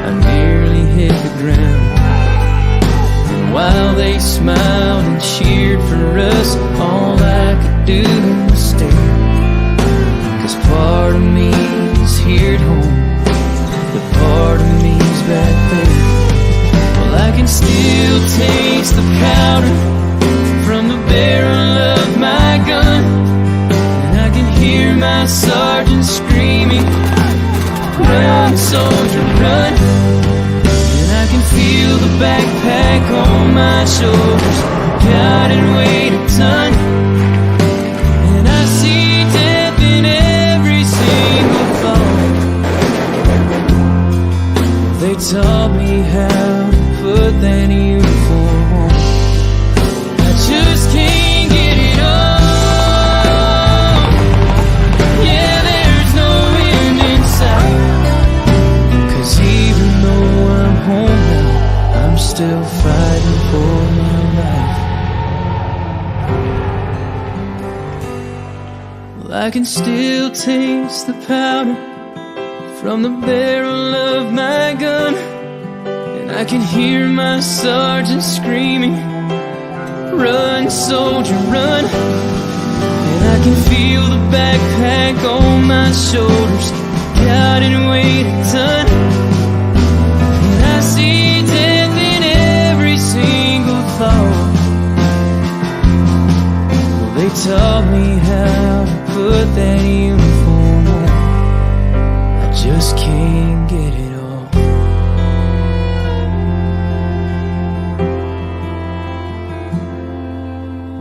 I nearly hit the ground. And while they smiled and cheered for us, all I could do was stare. 'Cause part of me is here at home, but part of me's back there. Well, I can still taste the powder from the barrel of my gun, and I can hear my sergeant screaming, "Run, soldier, run!" And I can feel the backpack on my shoulders, God, and weigh a ton. And I see death in every single thought. I can still taste the powder from the barrel of my gun, and I can hear my sergeant screaming, "Run, soldier, run!" And I can feel the backpack on my shoulders, counting weight a ton. And I see death in every single thought. Well, they taught me how to put that uniform on. I just can't get it all.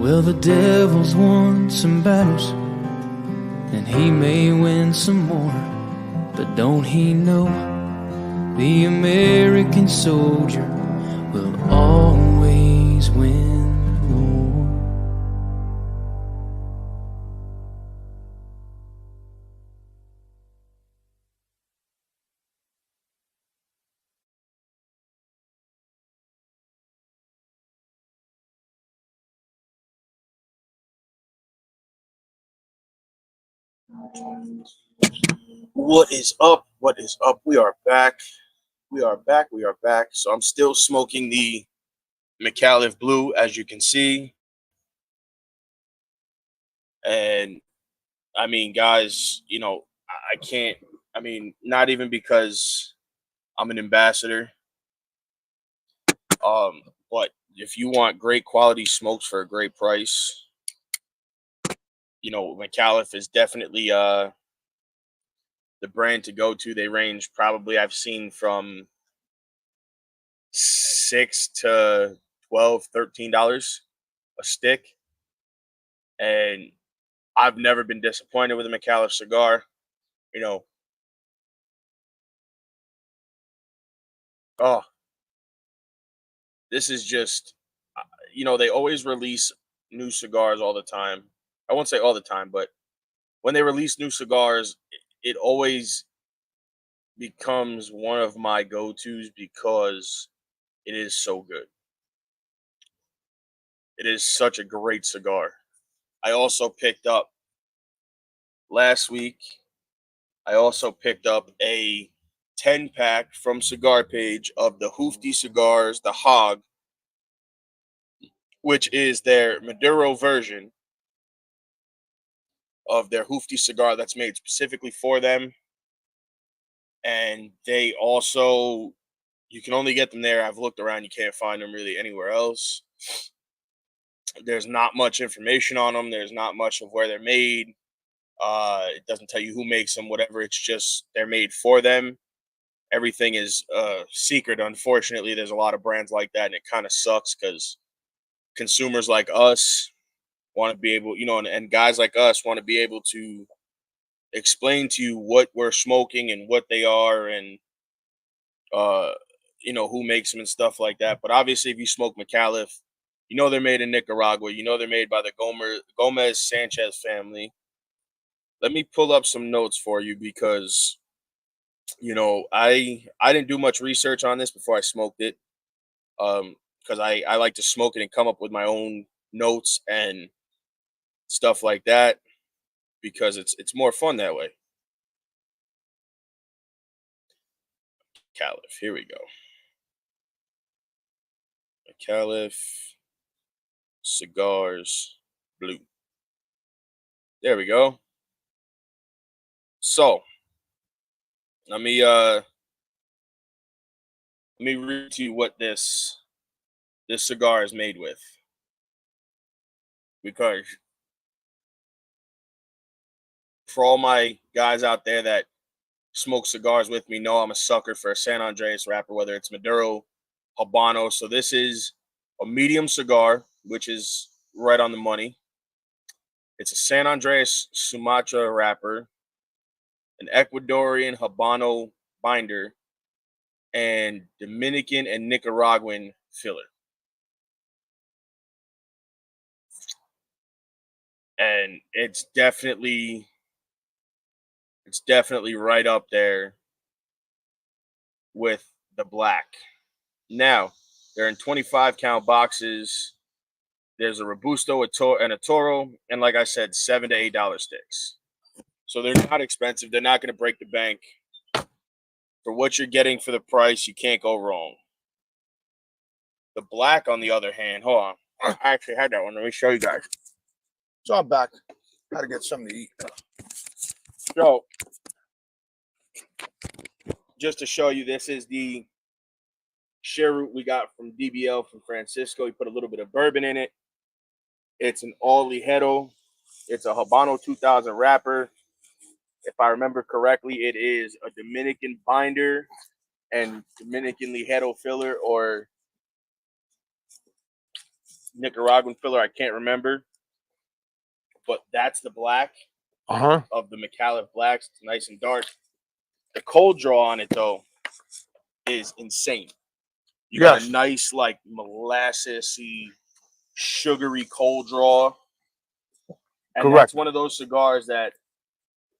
Well, the devil's won some battles, and he may win some more, but don't he know the American soldier will always win the war? What is up? What is up? We are back. We are back. We are back. So I'm still smoking the McAuliffe Blue, as you can see. And I mean, guys, you know, I can't, I mean, not even because I'm an ambassador. But if you want great quality smokes for a great price, you know, McAuliffe is definitely the brand to go to. They range probably, I've seen from $6 to $12, $13 a stick. And I've never been disappointed with a McAuliffe cigar. You know, oh, this is just, you know, they always release new cigars all the time. I won't say all the time, but when they release new cigars, it always becomes one of my go-tos because it is so good. It is such a great cigar. I also picked up last week, I also picked up a 10-pack from Cigar Page of the Hoofty Cigars, the Hog, which is their Maduro version of their Hoofty cigar that's made specifically for them. And they also, you can only get them there. I've looked around, you can't find them really anywhere else. There's not much information on them. There's not much of where they're made. It doesn't tell you who makes them, whatever. It's just they're made for them. Everything is secret. Unfortunately, there's a lot of brands like that, and it kind of sucks because consumers like us want to be able, you know, and guys like us want to be able to explain to you what we're smoking and what they are, and you know, who makes them and stuff like that. But obviously, if you smoke McAuliffe, you know they're made in Nicaragua. You know they're made by the Gomez Sanchez family. Let me pull up some notes for you because, you know, I didn't do much research on this before I smoked it, because I like to smoke it and come up with my own notes and stuff like that because it's more fun that way. McAuliffe, here we go. McAuliffe Cigars Blue. There we go. So let me read to you what this cigar is made with, because for all my guys out there that smoke cigars with me know I'm a sucker for a San Andreas wrapper, whether it's Maduro, Habano. So this is a medium cigar, which is right on the money. It's a San Andreas Sumatra wrapper, an Ecuadorian Habano binder, and Dominican and Nicaraguan filler. And it's definitely right up there with the black. Now, they're in 25 count boxes. There's a Robusto and a Toro, and like I said, $7 to $8 sticks. So they're not expensive. They're not going to break the bank. For what you're getting for the price, you can't go wrong. The black, on the other hand, hold on. I actually had that one. Let me show you guys. So I'm back. Had to get something to eat. So, just to show you, this is the Cheroot we got from DBL from Francisco. He put a little bit of bourbon in it. It's an all ligero. It's a Habano 2000 wrapper. If I remember correctly, it is a Dominican binder and Dominican ligero filler or Nicaraguan filler. I can't remember. But that's the black of the McAuliffe Blacks. It's nice and dark. The cold draw on it, though, is insane. You got a nice, like, molasses-y, sugary cold draw. And that's one of those cigars that,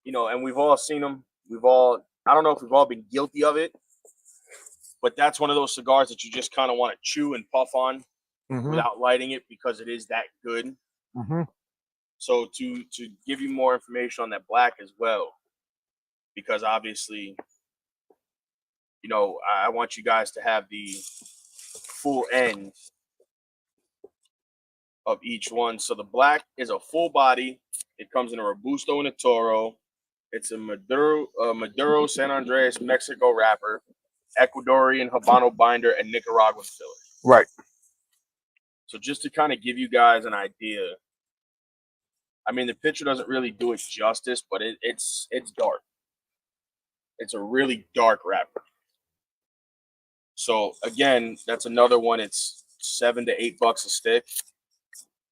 you know, and we've all seen them. I don't know if we've all been guilty of it, but that's one of those cigars that you just kind of want to chew and puff on without lighting it because it is that good. So to give you more information on that black as well, because obviously, you know, I want you guys to have the full end of each one. So the black is a full body. It comes in a Robusto and a Toro. It's a Maduro San Andreas Mexico wrapper, Ecuadorian Habano binder, and Nicaraguan filler. Right. So just to kind of give you guys an idea, I mean, the picture doesn't really do it justice, but it's dark. It's a really dark wrapper. So again, that's another one. It's $7 to $8 a stick.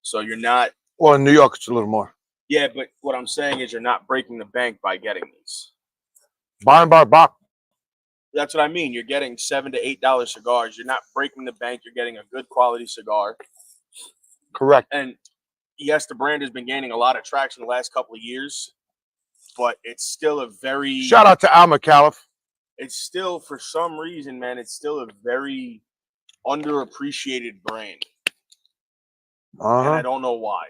So you're not. Well, in New York, it's a little more. Yeah, but what I'm saying is you're not breaking the bank by getting these. Buying by box. That's what I mean. You're getting $7 to $8 cigars. You're not breaking the bank. You're getting a good quality cigar. Correct. And yes, the brand has been gaining a lot of traction the last couple of years, but it's still a very. Shout out to Al McAuliffe. It's still, for some reason, man, it's still a very underappreciated brand. And I don't know why.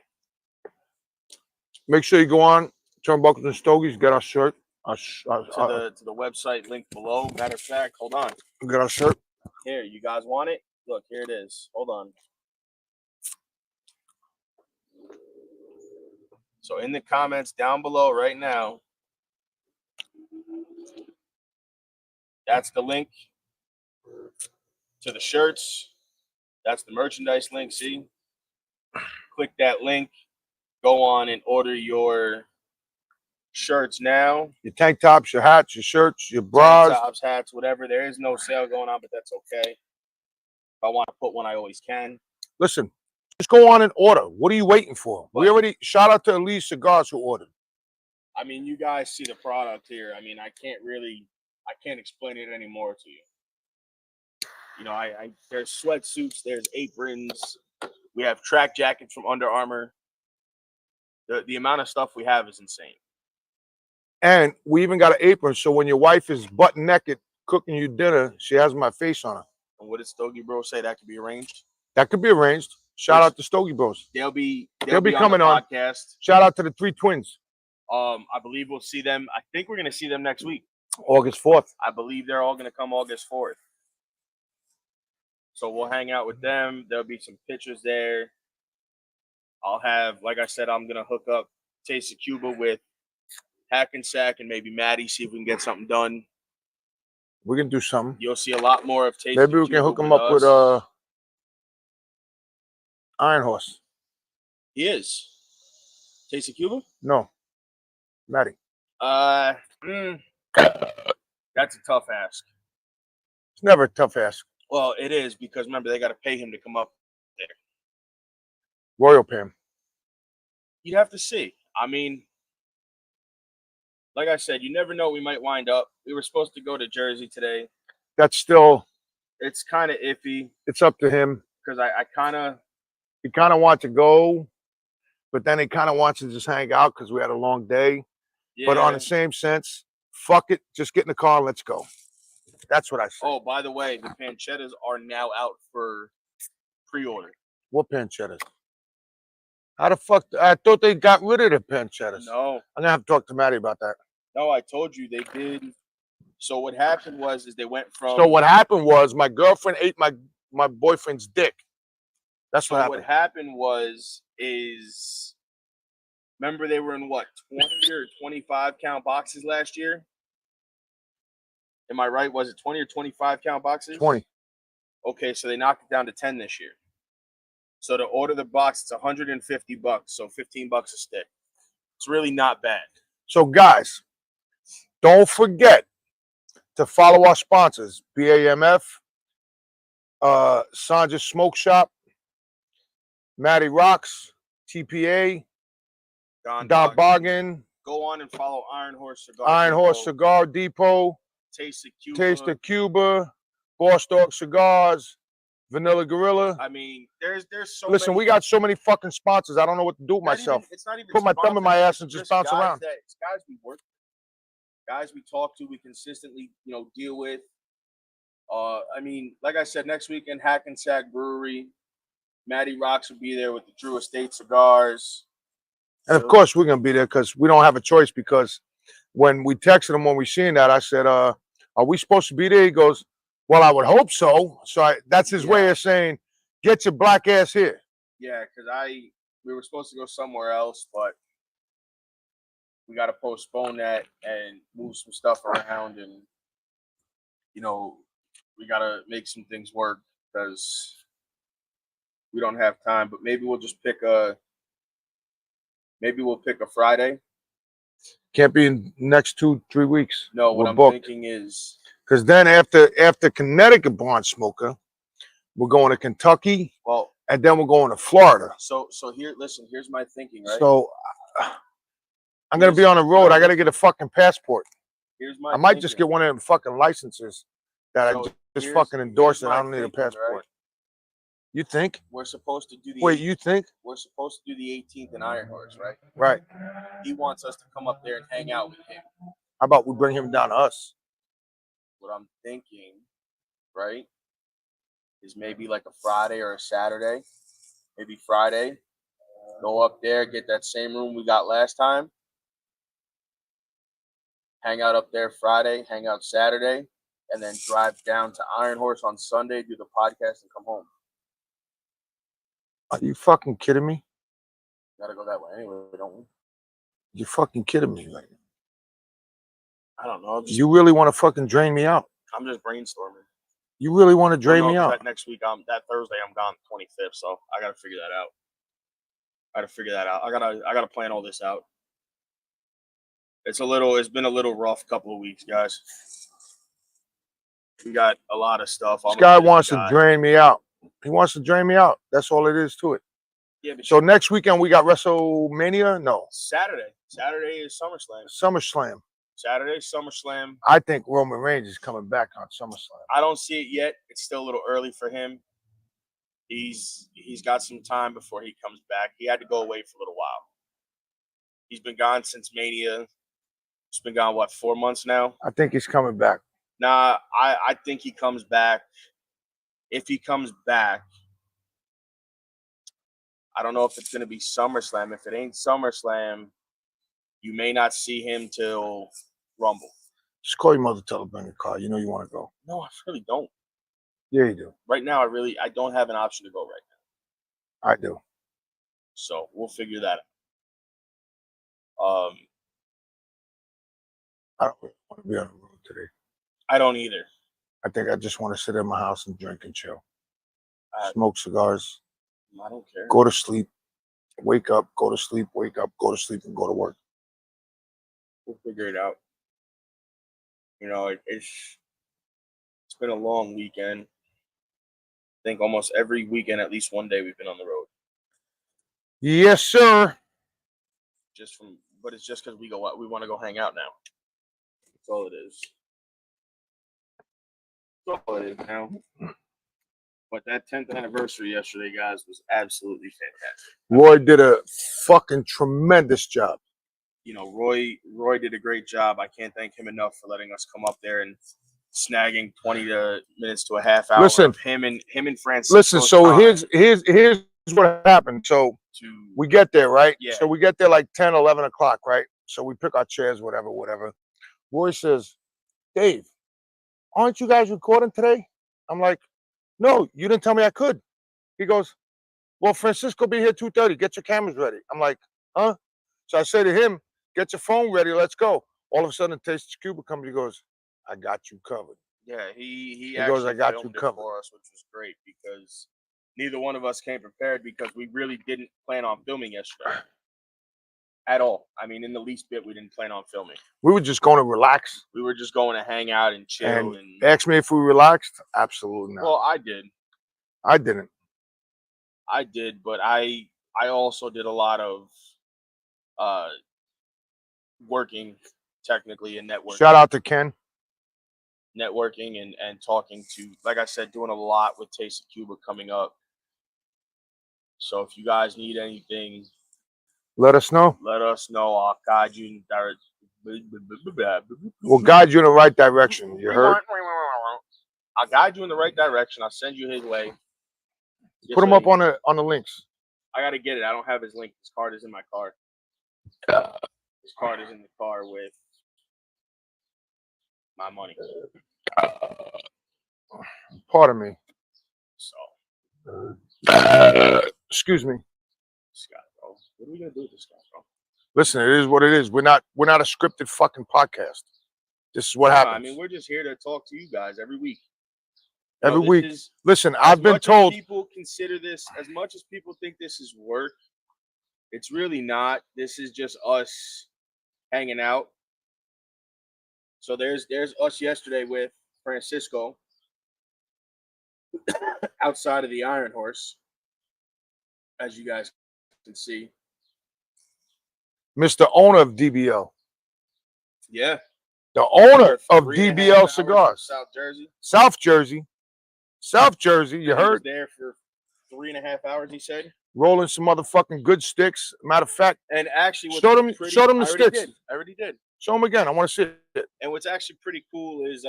Make sure you go on Turnbuckles and Stogies, get our shirt. To the website link below. Matter of fact, hold on. Get our shirt. Here, you guys want it? Look, here it is. Hold on. So in the comments down below right now, that's the link to the shirts. That's the merchandise link. See? Click that link. Go on and order your shirts now. Your tank tops, your hats, your shirts, your bras. Tank tops, hats, whatever. There is no sale going on, but that's okay. If I want to put one, I always can. Listen, just go on and order. What are you waiting for? We already shout out to Elise Cigars who ordered. I mean, you guys see the product here. I mean, I can't explain it anymore to you. You know, there's sweatsuits, there's aprons. We have track jackets from Under Armour. The amount of stuff we have is insane. And we even got an apron, so when your wife is butt naked cooking you dinner, she has my face on her. And what did Stogie Bro say? That could be arranged? That could be arranged. Shout out to Stogie Bros. They'll be coming on on the podcast. Shout out to the three twins. I believe we'll see them. I think we're going to see them next week. August 4th. I believe they're all going to come August 4th. So we'll hang out with them. There'll be some pictures there. I'll have, like I said, I'm going to hook up Taste of Cuba with Hackensack and maybe Maddie, see if we can get something done. We can do something. You'll see a lot more of Taste Maybe of we Cuba can hook him with up us. with Iron Horse. He is. Taste of Cuba? No. Maddie. That's a tough ask. It's never a tough ask. Well, it is because, remember, they got to pay him to come up there. Royal Pam. You'd have to see. I mean, like I said, you never know. We might wind up. We were supposed to go to Jersey today. That's still. It's kind of iffy. It's up to him. Because I kind of. He kind of wants to go, but then he kind of wants to just hang out because we had a long day. Yeah. But on the same sense, fuck it. Just get in the car and let's go. That's what I say. Oh, by the way, the pancettas are now out for pre-order. What pancettas? How the fuck? I thought they got rid of the pancettas. No, I'm gonna have to talk to Maddie about that. no, I told you they did. So what happened was they went from. So what happened was my girlfriend ate my boyfriend's dick. That's what So happened. what happened was remember they were in what 20 or 25 count boxes last year? Am I right? Was it 20 or 25 count boxes? 20. Okay, so they knocked it down to 10 this year. So to order the box, it's $150, so $15 a stick. It's really not bad. So guys, don't forget to follow our sponsors: BAMF, Sandra's Smoke Shop, Matty Rocks, TPA, Don Boggan, Go on and follow Iron Horse Cigar. Iron Horse Cigar Depot, Taste of Cuba. Taste of Cuba, Boss Dog Cigars, Vanilla Gorilla. I mean, there's so. Listen, many, we got so many fucking sponsors. I don't know what to do with myself. It's not even Put my thumb in my sponsors, ass and just bounce guys around. It's guys we work with, guys we talk to, we consistently, deal with. I mean, like I said, next weekend, Hackensack Brewery, Matty Rocks will be there with the Drew Estate Cigars. And of course, we're gonna be there because we don't have a choice. Because when we texted him when we seen that, I said, "Are we supposed to be there?" He goes, "Well, I would hope so." So that's his way of saying, "Get your black ass here." Yeah, because we were supposed to go somewhere else, but we got to postpone that and move some stuff around, and we got to make some things work because we don't have time. But maybe we'll just pick a Friday. Can't be in next 2-3 weeks. No, what we're I'm booked. thinking is Because then after Connecticut Barn Smoker, we're going to Kentucky. Well, and then we're going to Florida. So here's my thinking, right? So I'm gonna be on the road. I gotta get a fucking passport. I might just get one of them fucking licenses that I just fucking endorse it. I don't need a passport. Right? You think? We're supposed to do the Wait, you think? We're supposed to do the 18th in Iron Horse, right? Right. He wants us to come up there and hang out with him. How about we bring him down to us? What I'm thinking, right, is maybe like a Friday or a Saturday. Maybe Friday. Go up there, get that same room we got last time. Hang out up there Friday, hang out Saturday, and then drive down to Iron Horse on Sunday, do the podcast, and come home. Are you fucking kidding me? Gotta go that way anyway, don't we? You're fucking kidding me, right? I don't know. You really want to fucking drain me out? I'm just brainstorming. You really want to drain me out? That next week, that Thursday, I'm gone 25th, so I gotta figure that out. I gotta plan all this out. It's been a little rough couple of weeks, guys. We got a lot of stuff. This guy wants to drain me out. He wants to drain me out. That's all it is to it. Yeah, but so next weekend we got WrestleMania? No. Saturday. Saturday is SummerSlam. SummerSlam. Saturday, SummerSlam. I think Roman Reigns is coming back on SummerSlam. I don't see it yet. It's still a little early for him. He's got some time before he comes back. He had to go away for a little while. He's been gone since Mania. He's been gone, 4 months now? I think he's coming back. Nah, I think he comes back. If he comes back, I don't know if it's going to be SummerSlam. If it ain't SummerSlam, you may not see him till Rumble. Just call your mother, tell her bring a car. You know you want to go. No, I really don't. Yeah, you do. Right now, I don't have an option to go right now. I do. So we'll figure that out. I don't really want to be on the road today. I don't either. I think I just want to sit in my house and drink and chill. Smoke cigars. I don't care. Go to sleep. Wake up. Go to sleep. Wake up. Go to sleep and go to work. We'll figure it out. It's been a long weekend. I think almost every weekend, at least one day, we've been on the road. Yes, sir. But it's just because we want to go hang out now. That's all it is. That's all it is now. But that 10th anniversary yesterday, guys, was absolutely fantastic. Roy did a fucking tremendous job. Roy did a great job. I can't thank him enough for letting us come up there and snagging 20 minutes to a half hour. Listen, of him and Francisco. Listen, so here's what happened. So to. We get there, right? Yeah. So we get there like 10, 11 o'clock, right? So we pick our chairs, whatever. Roy says, Dave, aren't you guys recording today? I'm like, no, you didn't tell me I could. He goes, well, Francisco be here 2:30. Get your cameras ready. I'm like, huh? So I say to him, get your phone ready. Let's go. All of a sudden, Taste Cuba comes. He goes, I got you covered. Yeah, he goes, actually I got filmed you it covered. for us, which was great because neither one of us came prepared because we really didn't plan on filming yesterday at all. I mean, in the least bit, we didn't plan on filming. We were just going to relax. We were just going to hang out and chill. And ask me if we relaxed? Absolutely not. Well, I did. I didn't. I did, but I also did a lot of working technically and networking. Shout out to Ken. Networking and talking to, like I said, doing a lot with Taste of Cuba coming up. So if you guys need anything, let us know. Let us know. I'll guide you in direct. We'll guide you in the right direction. You heard? I'll guide you in the right direction. I'll send you his way. Put him up on the links. I gotta get it. I don't have his link. His card is in my car. His card is in the car with my money. Pardon me. So, excuse me. Scott, bro. What are we gonna do with this guy, bro? Listen, it is what it is. We're not a scripted fucking podcast. This is what happens. I mean, we're just here to talk to you guys every week. Every week. Listen, I've been told. People consider this, as much as people think this is work, it's really not. This is just us hanging out. So there's us yesterday with Francisco outside of the Iron Horse, as you guys can see. Mr. Owner of DBL. Yeah. The owner of DBL Cigars. South Jersey. South Jersey. South Jersey, you heard? He was there for 3.5 hours, he said. Rolling some motherfucking good sticks. Matter of fact. And actually, show them the sticks. I already did. Show them again. I want to see it. And what's actually pretty cool is,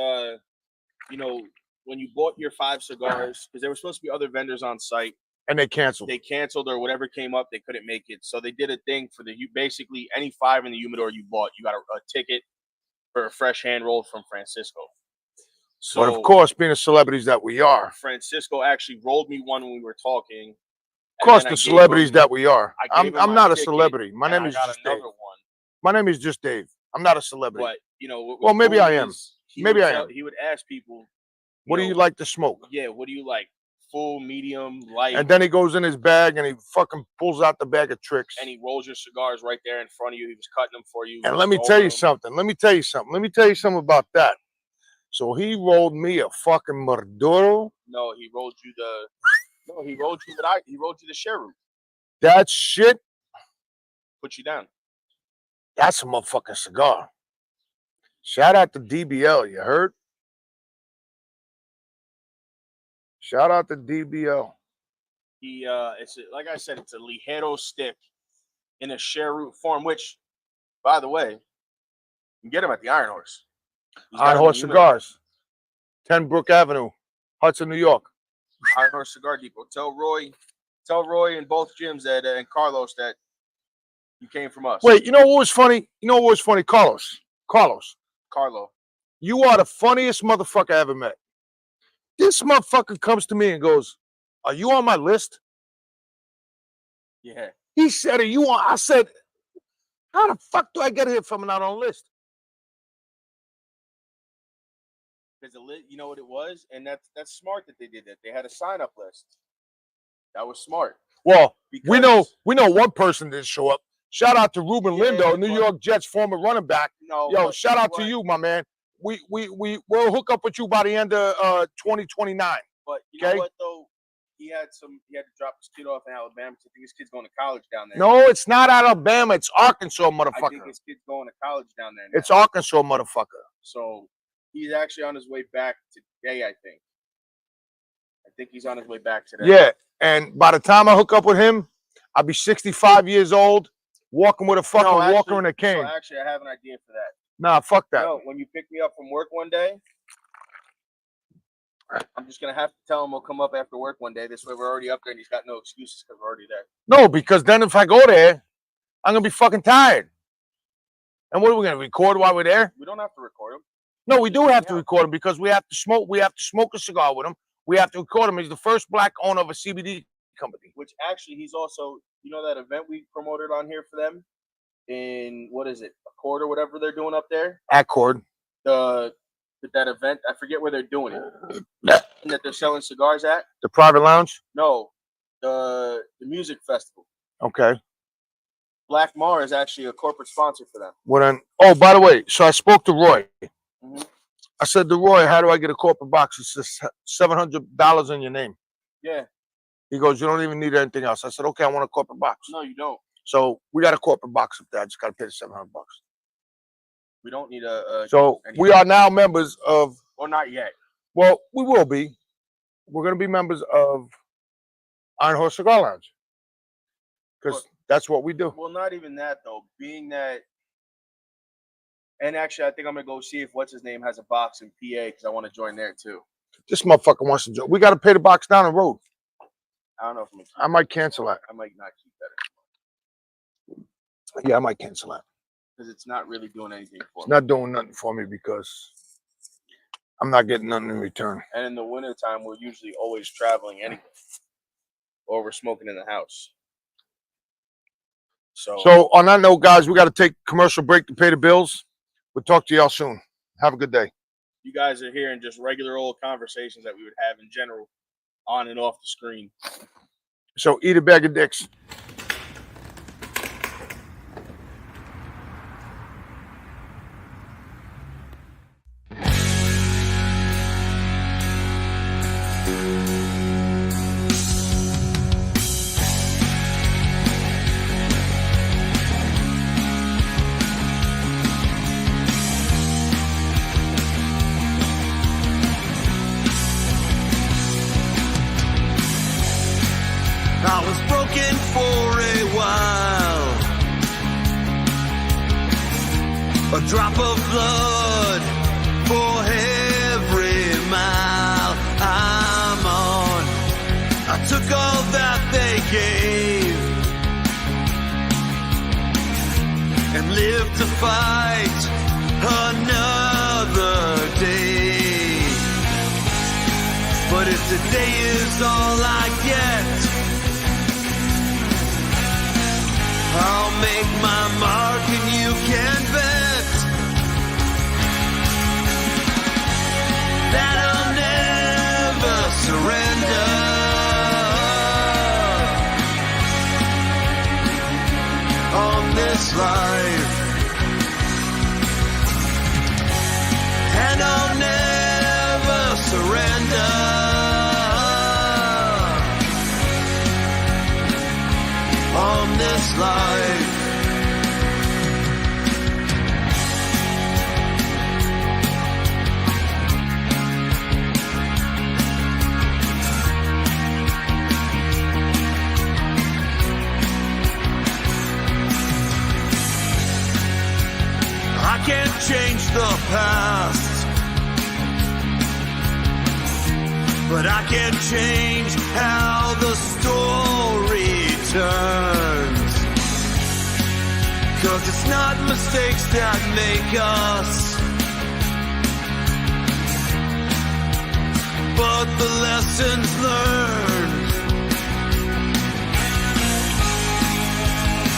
you know, when you bought your 5 cigars, because there were supposed to be other vendors on site. And they canceled. They canceled, or whatever came up, they couldn't make it. So they did a thing for basically any 5 in the humidor you bought, you got a ticket for a fresh hand roll from Francisco. So, but of course, being the celebrities that we are, Francisco actually rolled me one when we were talking. Of course, the celebrities that we are. I'm not a celebrity. My name is just Dave. My name is just Dave. I'm not a celebrity. But you know, well, maybe I am. Maybe I am. He would ask people, "What do you like to smoke?" Yeah, what do you like? Full, medium, light. And then he goes in his bag and he fucking pulls out the bag of tricks. And he rolls your cigars right there in front of you. He was cutting them for you. And let me tell you something. Let me tell you something about that. So he rolled me a fucking Maduro. No, he rolled you the. No, he rolled you the Cheroot. That shit put you down. That's a motherfucking cigar. Shout out to DBL, you heard? Shout out to DBL. It's like I said, it's a Ligero stick in a Cheroot form, which, by the way, you can get them at the Iron Horse. Iron Horse Cigars, 10 Brook Avenue, Hudson, New York. Iron Horse Cigar Depot. Tell Roy and both Jims that and Carlos that you came from us. Wait, you know what was funny? Carlo. You are the funniest motherfucker I ever met. This motherfucker comes to me and goes, "Are you on my list?" Yeah. He said, "Are you on?" I said, "How the fuck do I get here if I'm not on a list?" Because you know what it was, and that's smart that they did that. They had a sign-up list. That was smart. Well, we know one person didn't show up. Shout out to Ruben Lindo, New York Jets former running back. Yo, shout out to you, my man. We'll hook up with you by the end of 2029. But you know what though? He had to drop his kid off in Alabama. I think his kid's going to college down there. No, it's not Alabama. It's Arkansas, motherfucker. I think his kid's going to college down there now. It's Arkansas, motherfucker. So he's actually on his way back today, I think. I think he's on his way back today. Yeah, and by the time I hook up with him, I'll be 65 years old, walking with a fucking walker and a cane. So actually, I have an idea for that. Nah, fuck that. No, when you pick me up from work one day, I'm just gonna have to tell him we'll come up after work one day. This way we're already up there and he's got no excuses because we're already there. No, because then if I go there, I'm gonna be fucking tired. And what are we gonna record while we're there? We don't have to record him. No, we do have to record him because we have to smoke. We have to smoke a cigar with him. We have to record him. He's the first black owner of a CBD company. Which actually, he's also, you know, that event we promoted on here for them in what is it, Accord or whatever they're doing up there. Accord. That event, I forget where they're doing it. And that they're selling cigars at. The private lounge. No, the music festival. Okay. Black Mar is actually a corporate sponsor for them. Well then, oh, by the way, so I spoke to Roy. Mm-hmm. I said to Roy, how do I get a corporate box? It says $700 in your name. Yeah. He goes, you don't even need anything else. I said, okay, I want a corporate box. No, you don't. So we got a corporate box up there. I just got to pay the $700. We don't need a so we are now members of. Or not yet. Well, we will be. We're going to be members of Iron Horse Cigar Lounge because that's what we do. Well, not even that though. Being that, and actually, I think I'm gonna go see if what's his name has a box in PA because I want to join there too. This motherfucker wants to join. We got to pay the box down the road. I don't know if I'm gonna I might cancel that. I might not keep that. Yeah, I might cancel that. Because it's not really doing anything for me. It's not doing nothing for me because I'm not getting nothing in return. And in the wintertime, we're usually always traveling anyway. Or we're smoking in the house. So on that note, guys, we got to take a commercial break to pay the bills. We'll talk to y'all soon. Have a good day. You guys are hearing just regular old conversations that we would have in general on and off the screen. So eat a bag of dicks. I was broken for a while, a drop of blood for every mile I'm on. I took all that they gave and lived to fight another day. But if today is all I get, I'll make my mark and you can bet that I'll never surrender. On this life, and I'll never surrender. On this life, I can't change the past, but I can change how the story turns. 'Cause it's not mistakes that make us, but the lessons learned.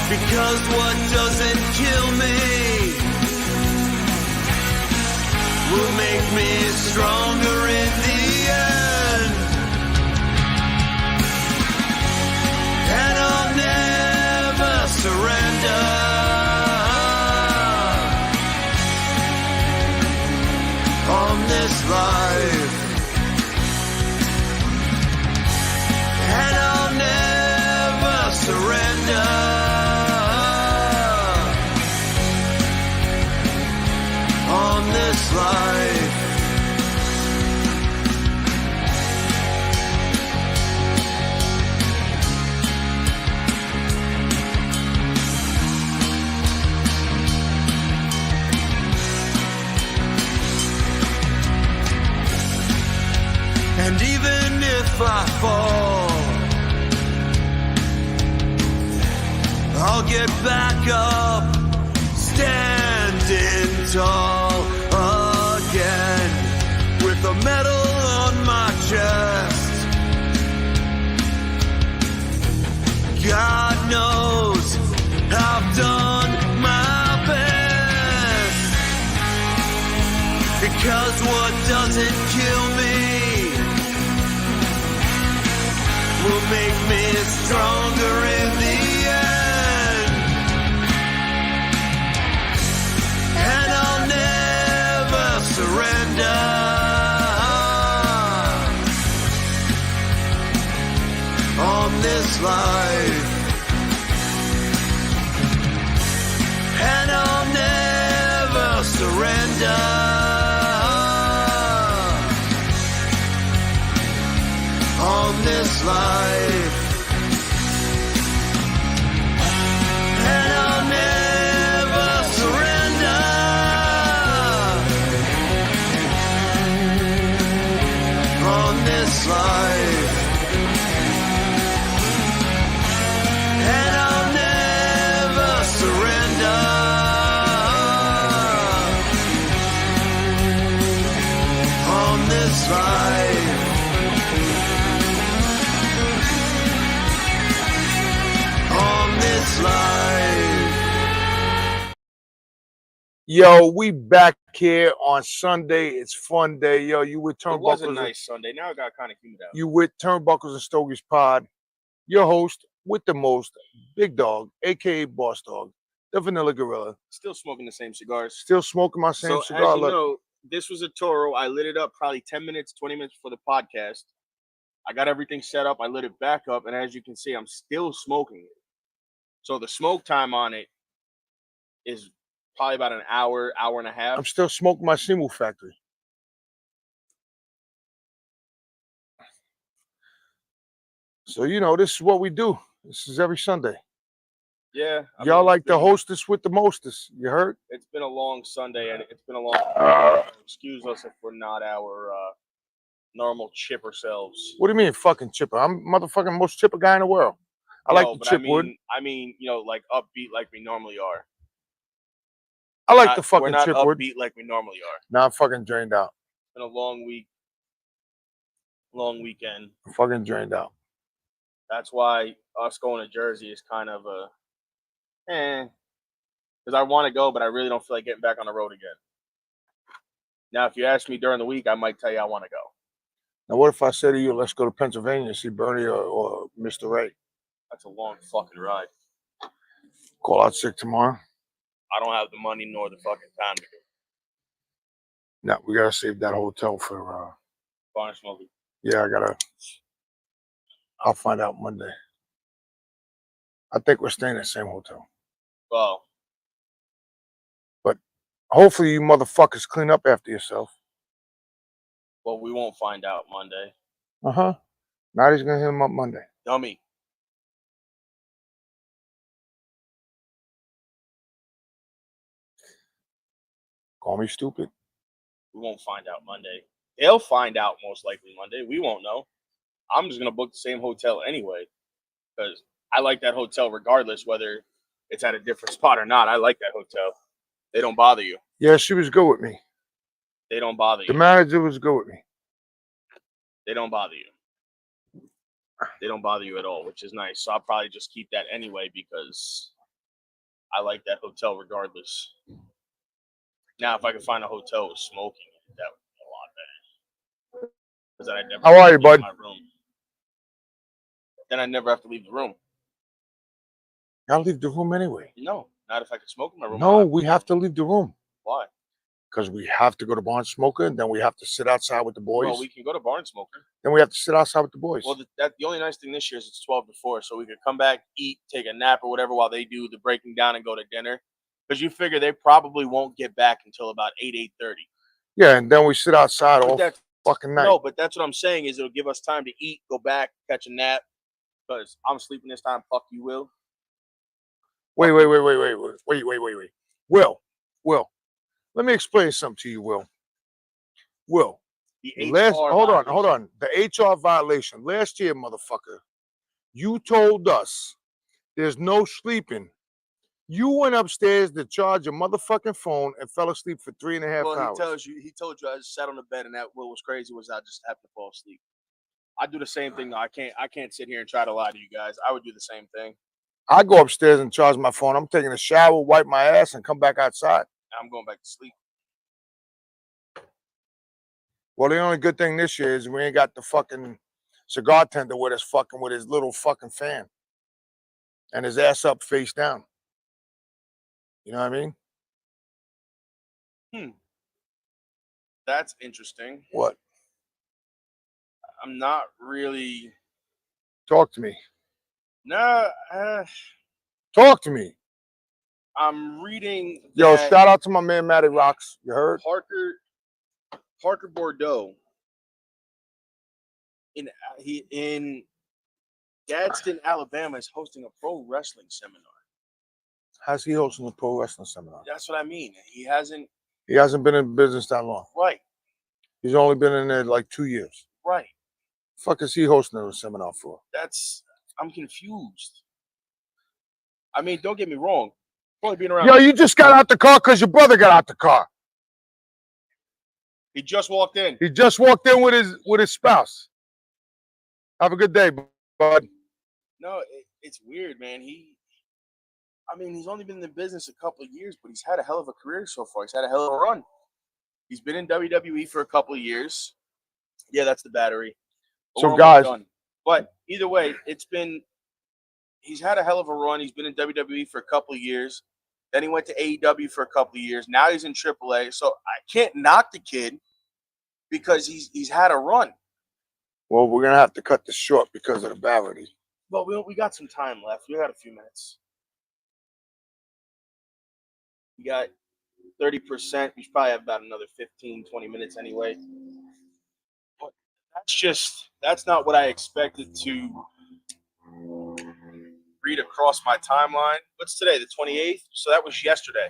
Because what doesn't kill me will make me stronger in the end. And I'll never surrender. On this life, and I'll never surrender. On this life, And even if I fall, I'll get back up, standing tall again, with a medal on my chest. God knows I've done my best, because what doesn't kill me will make me stronger in the end. And I'll never surrender on this life. And I'll never surrender on this life. And I'll never surrender on this life. And I'll never surrender on this life. On this life. Yo, we back here on Sunday. It's fun day. Yo, you with It was a Turnbuckles. nice Sunday. Now it got kind of humid out. You with Turnbuckles and Stogies Pod. Your host with the most, Big Dog, aka Boss Dog, the Vanilla Gorilla. Still smoking the same cigars. Still smoking my same So cigar. as you Look, know, this was a Toro. I lit it up probably 10 minutes, 20 minutes before the podcast. I got everything set up. I lit it back up, and as you can see, I'm still smoking it. So the smoke time on it is probably about an hour, hour and a half. I'm still smoking my Simu Factory. So, you know, this is what we do. This is every Sunday. Yeah. I Y'all mean, like the hostess with the mostest. You heard? It's been a long Sunday, and it's been a long. Excuse us if we're not our normal chipper selves. What do you mean, fucking chipper? I'm motherfucking most chipper guy in the world. I like the but chip wood. I mean, you know, like upbeat like we normally are. I like Not- the fucking We're not chip wood. upbeat like we normally are. Now I'm fucking drained out. It's been a long week, long weekend. I'm fucking drained out. That's why us going to Jersey is kind of a because I want to go, but I really don't feel like getting back on the road again. Now, if you ask me during the week, I might tell you I want to go. Now, what if I say to you, let's go to Pennsylvania and see Bernie or Mr. Ray? That's a long fucking ride. Call out sick tomorrow? I don't have the money nor the fucking time to go. No, we gotta save that hotel for. Barn smoking. Yeah, I'll find out Monday. I think we're staying in the same hotel. Well, Hopefully, you motherfuckers clean up after yourself. we won't find out Monday. Now he's gonna hit him up Monday. Dummy. Call me stupid. We won't find out Monday. They'll find out most likely Monday. We won't know. I'm just gonna book the same hotel anyway, because I like that hotel regardless whether it's at a different spot or not. I like that hotel. They don't bother you. Yeah, she was good with me. They don't bother The you. manager was good with me. They don't bother you. They don't bother you at all, which is nice. So I'll probably just keep that anyway because I like that hotel regardless. Now, if I could find a hotel with smoking, that would be a lot better. Because then I'd never How are you, leave bud? my room. Then I'd never have to leave the room. I'll leave the room anyway. No, not if I could smoke in my room. No, we have to leave the room. Why? Because we have to go to Barn Smoker, and then we have to sit outside with the boys. Well, we can go to Barn Smoker. Then we have to sit outside with the boys. Well, the only nice thing this year is it's 12 to 4, so we could come back, eat, take a nap or whatever while they do the breaking down and go to dinner. Because you figure they probably won't get back until about 8:30. Yeah, and then we sit outside all That's- fucking night. No, but that's what I'm saying is it'll give us time to eat, go back, catch a nap. Because I'm sleeping this time. Fuck you, Will. Wait. Will, let me explain something to you, Will. Will, The Hold violation. on. The HR violation. Last year, motherfucker, you told us there's no sleeping. You went upstairs to charge your motherfucking phone and fell asleep for 3.5 hours. He told you I just sat on the bed, and that what was crazy was I just happened to fall asleep. I do the same thing though. I can't sit here and try to lie to you guys. I would do the same thing. I go upstairs and charge my phone. I'm taking a shower, wipe my ass, and come back outside. I'm going back to sleep. Well, the only good thing this year is we ain't got the fucking cigar tender with us fucking with his little fucking fan and his ass up face down. You know what I mean? That's interesting. What? I'm not really. Talk to me. No. Talk to me. I'm reading. Yo, shout out to my man Matty Rocks. You heard? Parker Bordeaux. In Gadsden, Alabama, is hosting a pro wrestling seminar. How's he hosting a pro wrestling seminar? That's what I mean. He hasn't been in business that long. Right. He's only been in there like 2 years. Right. Fuck is he hosting a seminar for? I'm confused. I mean, don't get me wrong. Probably being around. Yo, you just got out the car because your brother got out the car. He just walked in. He just walked in with his spouse. Have a good day, bud. No, it's weird, man. He's only been in the business a couple of years, but he's had a hell of a career so far. He's had a hell of a run. He's been in WWE for a couple of years. Yeah, that's the battery. So, guys. But either way, he's had a hell of a run. He's been in WWE for a couple of years. Then he went to AEW for a couple of years. Now he's in AAA. So I can't knock the kid because he's had a run. Well, we're going to have to cut this short because of the battery. But we got some time left. We got a few minutes. We got 30%. We should probably have about another 15, 20 minutes anyway. But that's not what I expected to read across my timeline. What's today, the 28th? So that was yesterday.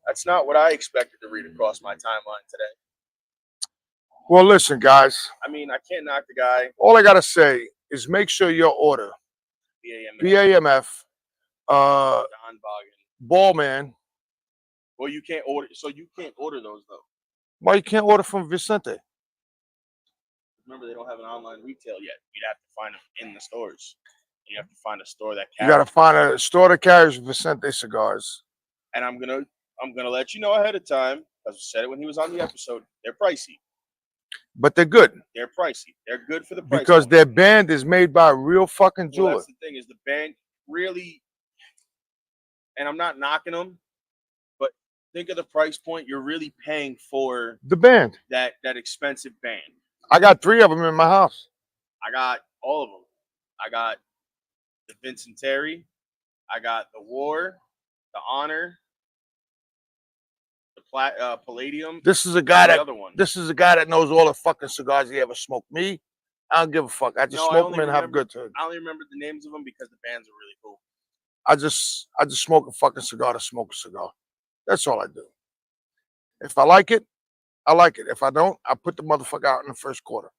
That's not what I expected to read across my timeline today. Well, listen, guys. I mean, I can't knock the guy. All I got to say is make sure your order, BAMF, Don Boggan. Ball Man. Well, you can't order. So you can't order those, though. Why you can't order from Vicente? Remember, they don't have an online retail yet. You'd have to find them in the stores. You have to find a store that carries. You got to find a store that carries Vicente cigars. And I'm gonna let you know ahead of time, because I said it when he was on the episode. They're pricey. But they're good. They're pricey. They're good for the price. Because their band is made by a real fucking jeweler. Well, that's the thing, is the band really, and I'm not knocking them, but think of the price point. You're really paying for the band. That expensive band. I got 3 of them in my house. I got all of them. I got the Vincent Terry. I got the War, the Honor, the Palladium. This is a guy that knows all the fucking cigars he ever smoked. Me, I don't give a fuck. I just smoke them and have a good time. I only remember the names of them because the bands are really cool. I just smoke a fucking cigar to smoke a cigar. That's all I do. If I like it, I like it. If I don't, I put the motherfucker out in the first quarter.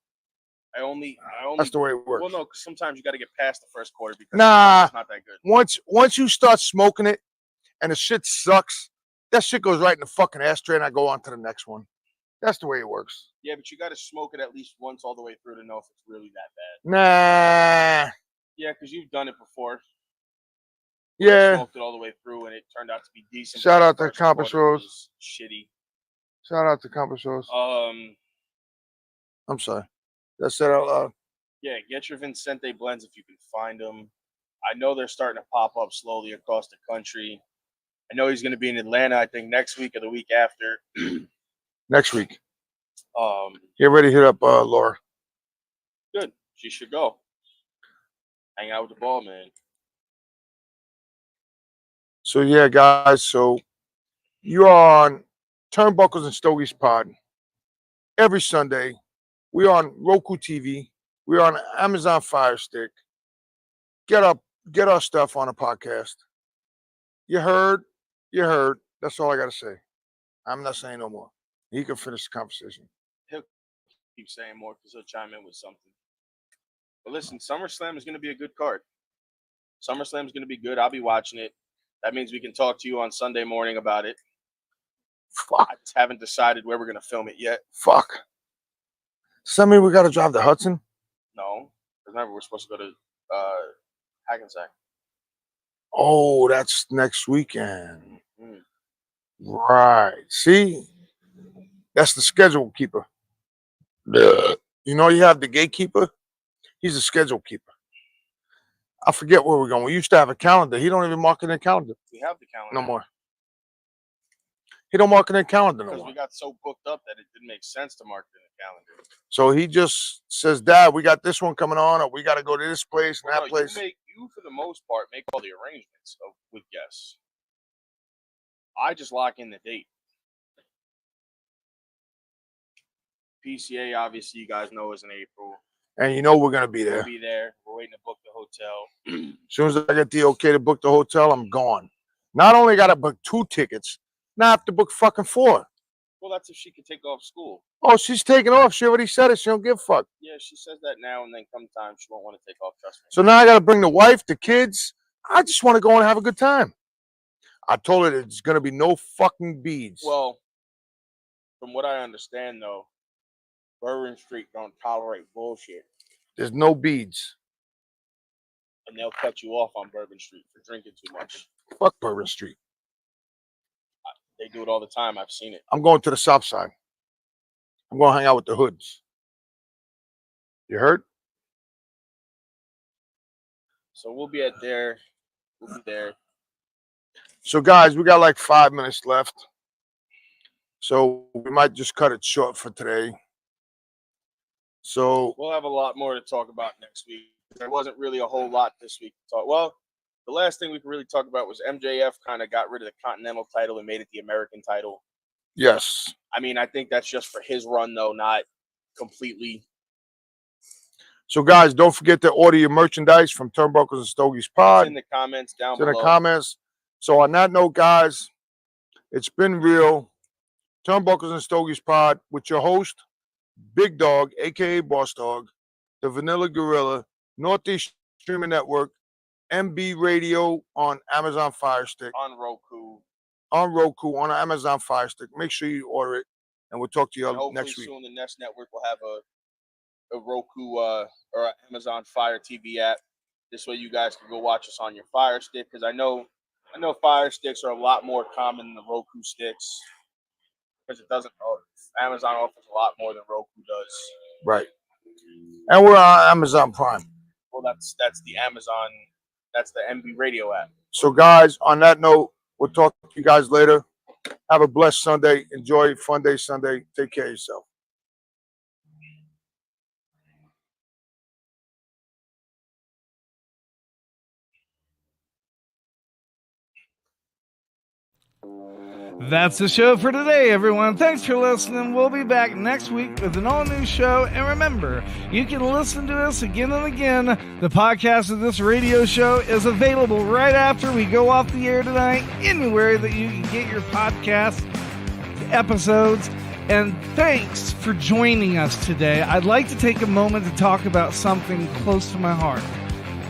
I only. That's the way it works. Well, no, because sometimes you got to get past the first quarter because it's not that good. Once you start smoking it, and the shit sucks, that shit goes right in the fucking ashtray, and I go on to the next one. That's the way it works. Yeah, but you got to smoke it at least once all the way through to know if it's really that bad. Nah. Yeah, because you've done it before. Yeah. Smoked it all the way through, and it turned out to be decent. Shout out to Compass Rose. Shitty. Shout out to Compass Rose. I'm sorry. That's said out loud. Yeah, get your Vincente blends if you can find them. I know they're starting to pop up slowly across the country. I know he's going to be in Atlanta, I think, next week or the week after. Next week. Get ready to hit up Laura. Good. She should go. Hang out with the ball, man. So, yeah, guys. So, you're on Turnbuckles and Stogies Pod every Sunday. We're on Roku TV. We're on Amazon Fire Stick. Get our stuff on a podcast. You heard. That's all I got to say. I'm not saying no more. He can finish the conversation. He'll keep saying more because he'll chime in with something. But listen, SummerSlam is going to be a good card. SummerSlam is going to be good. I'll be watching it. That means we can talk to you on Sunday morning about it. Fuck. I just haven't decided where we're going to film it yet. Fuck. Does that mean we got to drive to Hudson? No. Remember, we're supposed to go to Hackensack. Oh, that's next weekend. Right. See? That's the schedule keeper. You know, you have the gatekeeper. He's a schedule keeper. I forget where we're going. We used to have a calendar. He don't even mark it in the calendar. We have the calendar. No more. He don't mark it in the calendar no Because more. we got so booked up that it didn't make sense to mark it in the calendar. So he just says, Dad, we got this one coming on, or we got to go to this place and that place. You, for the most part, make all the arrangements with guests. I just lock in the date. PCA, obviously, you guys know, is in April. And you know we're going to be there. We'll be there. We're waiting to book the hotel. As soon as I get the okay to book the hotel, I'm gone. Not only got to book 2 tickets, now I have to book fucking 4. Well, that's if she could take off school. Oh, she's taking off. She already said it. She don't give a fuck. Yeah, she says that now, and then come time she won't want to take off, trust me. So now I got to bring the wife, the kids. I just want to go and have a good time. I told her there's going to be no fucking beads. Well, from what I understand, though, Bourbon Street don't tolerate bullshit. There's no beads. And they'll cut you off on Bourbon Street for drinking too much. Fuck Bourbon Street. They do it all the time. I've seen it. I'm going to the south side. I'm going to hang out with the hoods. You heard? So we'll be there. We'll be there. So, guys, we got like 5 minutes left. So we might just cut it short for today. So we'll have a lot more to talk about next week. There wasn't really a whole lot this week to talk. Well, the last thing we could really talk about was MJF kind of got rid of the Continental title and made it the American title. Yes. I mean, I think that's just for his run, though, not completely. So, guys, don't forget to order your merchandise from Turnbuckles and Stogies Pod. It's in the comments down below. below. In the comments. So, on that note, guys, it's been real. Turnbuckles and Stogies Pod with your host, Big Dog, a.k.a. Boss Dog, the Vanilla Gorilla, Northeast Streaming Network, MB Radio on Amazon Fire Stick. On Roku. On Amazon Fire Stick. Make sure you order it, and we'll talk to you next week. Soon the Nest Network will have a Roku or an Amazon Fire TV app. This way you guys can go watch us on your Fire Stick, because I know Fire Sticks are a lot more common than the Roku sticks. Because it doesn't. Amazon offers a lot more than Roku does. Right. And we're on Amazon Prime. Well, that's the Amazon. That's the MB Radio app. So, guys, on that note, we'll talk to you guys later. Have a blessed Sunday. Enjoy Fun Day Sunday. Take care of yourself. That's the show for today, everyone. Thanks for listening. We'll be back next week with an all-new show. And remember, you can listen to us again and again. The podcast of this radio show is available right after we go off the air tonight, anywhere that you can get your podcast episodes. And thanks for joining us today. I'd like to take a moment to talk about something close to my heart.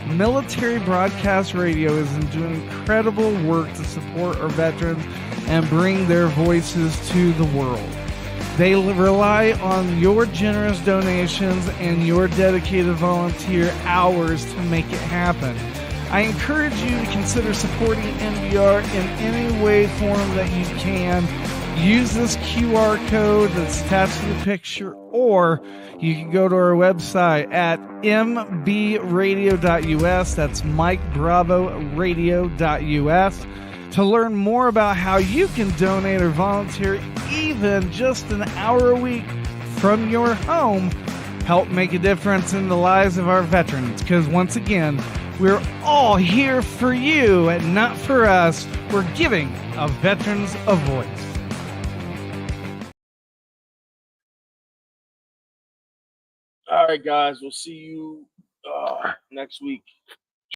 Military Broadcast Radio is doing incredible work to support our veterans and bring their voices to the world. They rely on your generous donations and your dedicated volunteer hours to make it happen. I encourage you to consider supporting NBR in any way, form that you can. Use this QR code that's attached to the picture, or you can go to our website at mbradio.us. That's Mike Bravo Radio.us to learn more about how you can donate or volunteer even just an hour a week from your home. Help make a difference in the lives of our veterans, because once again, we're all here for you and not for us. We're giving our veterans a voice. All right, guys. We'll see you next week.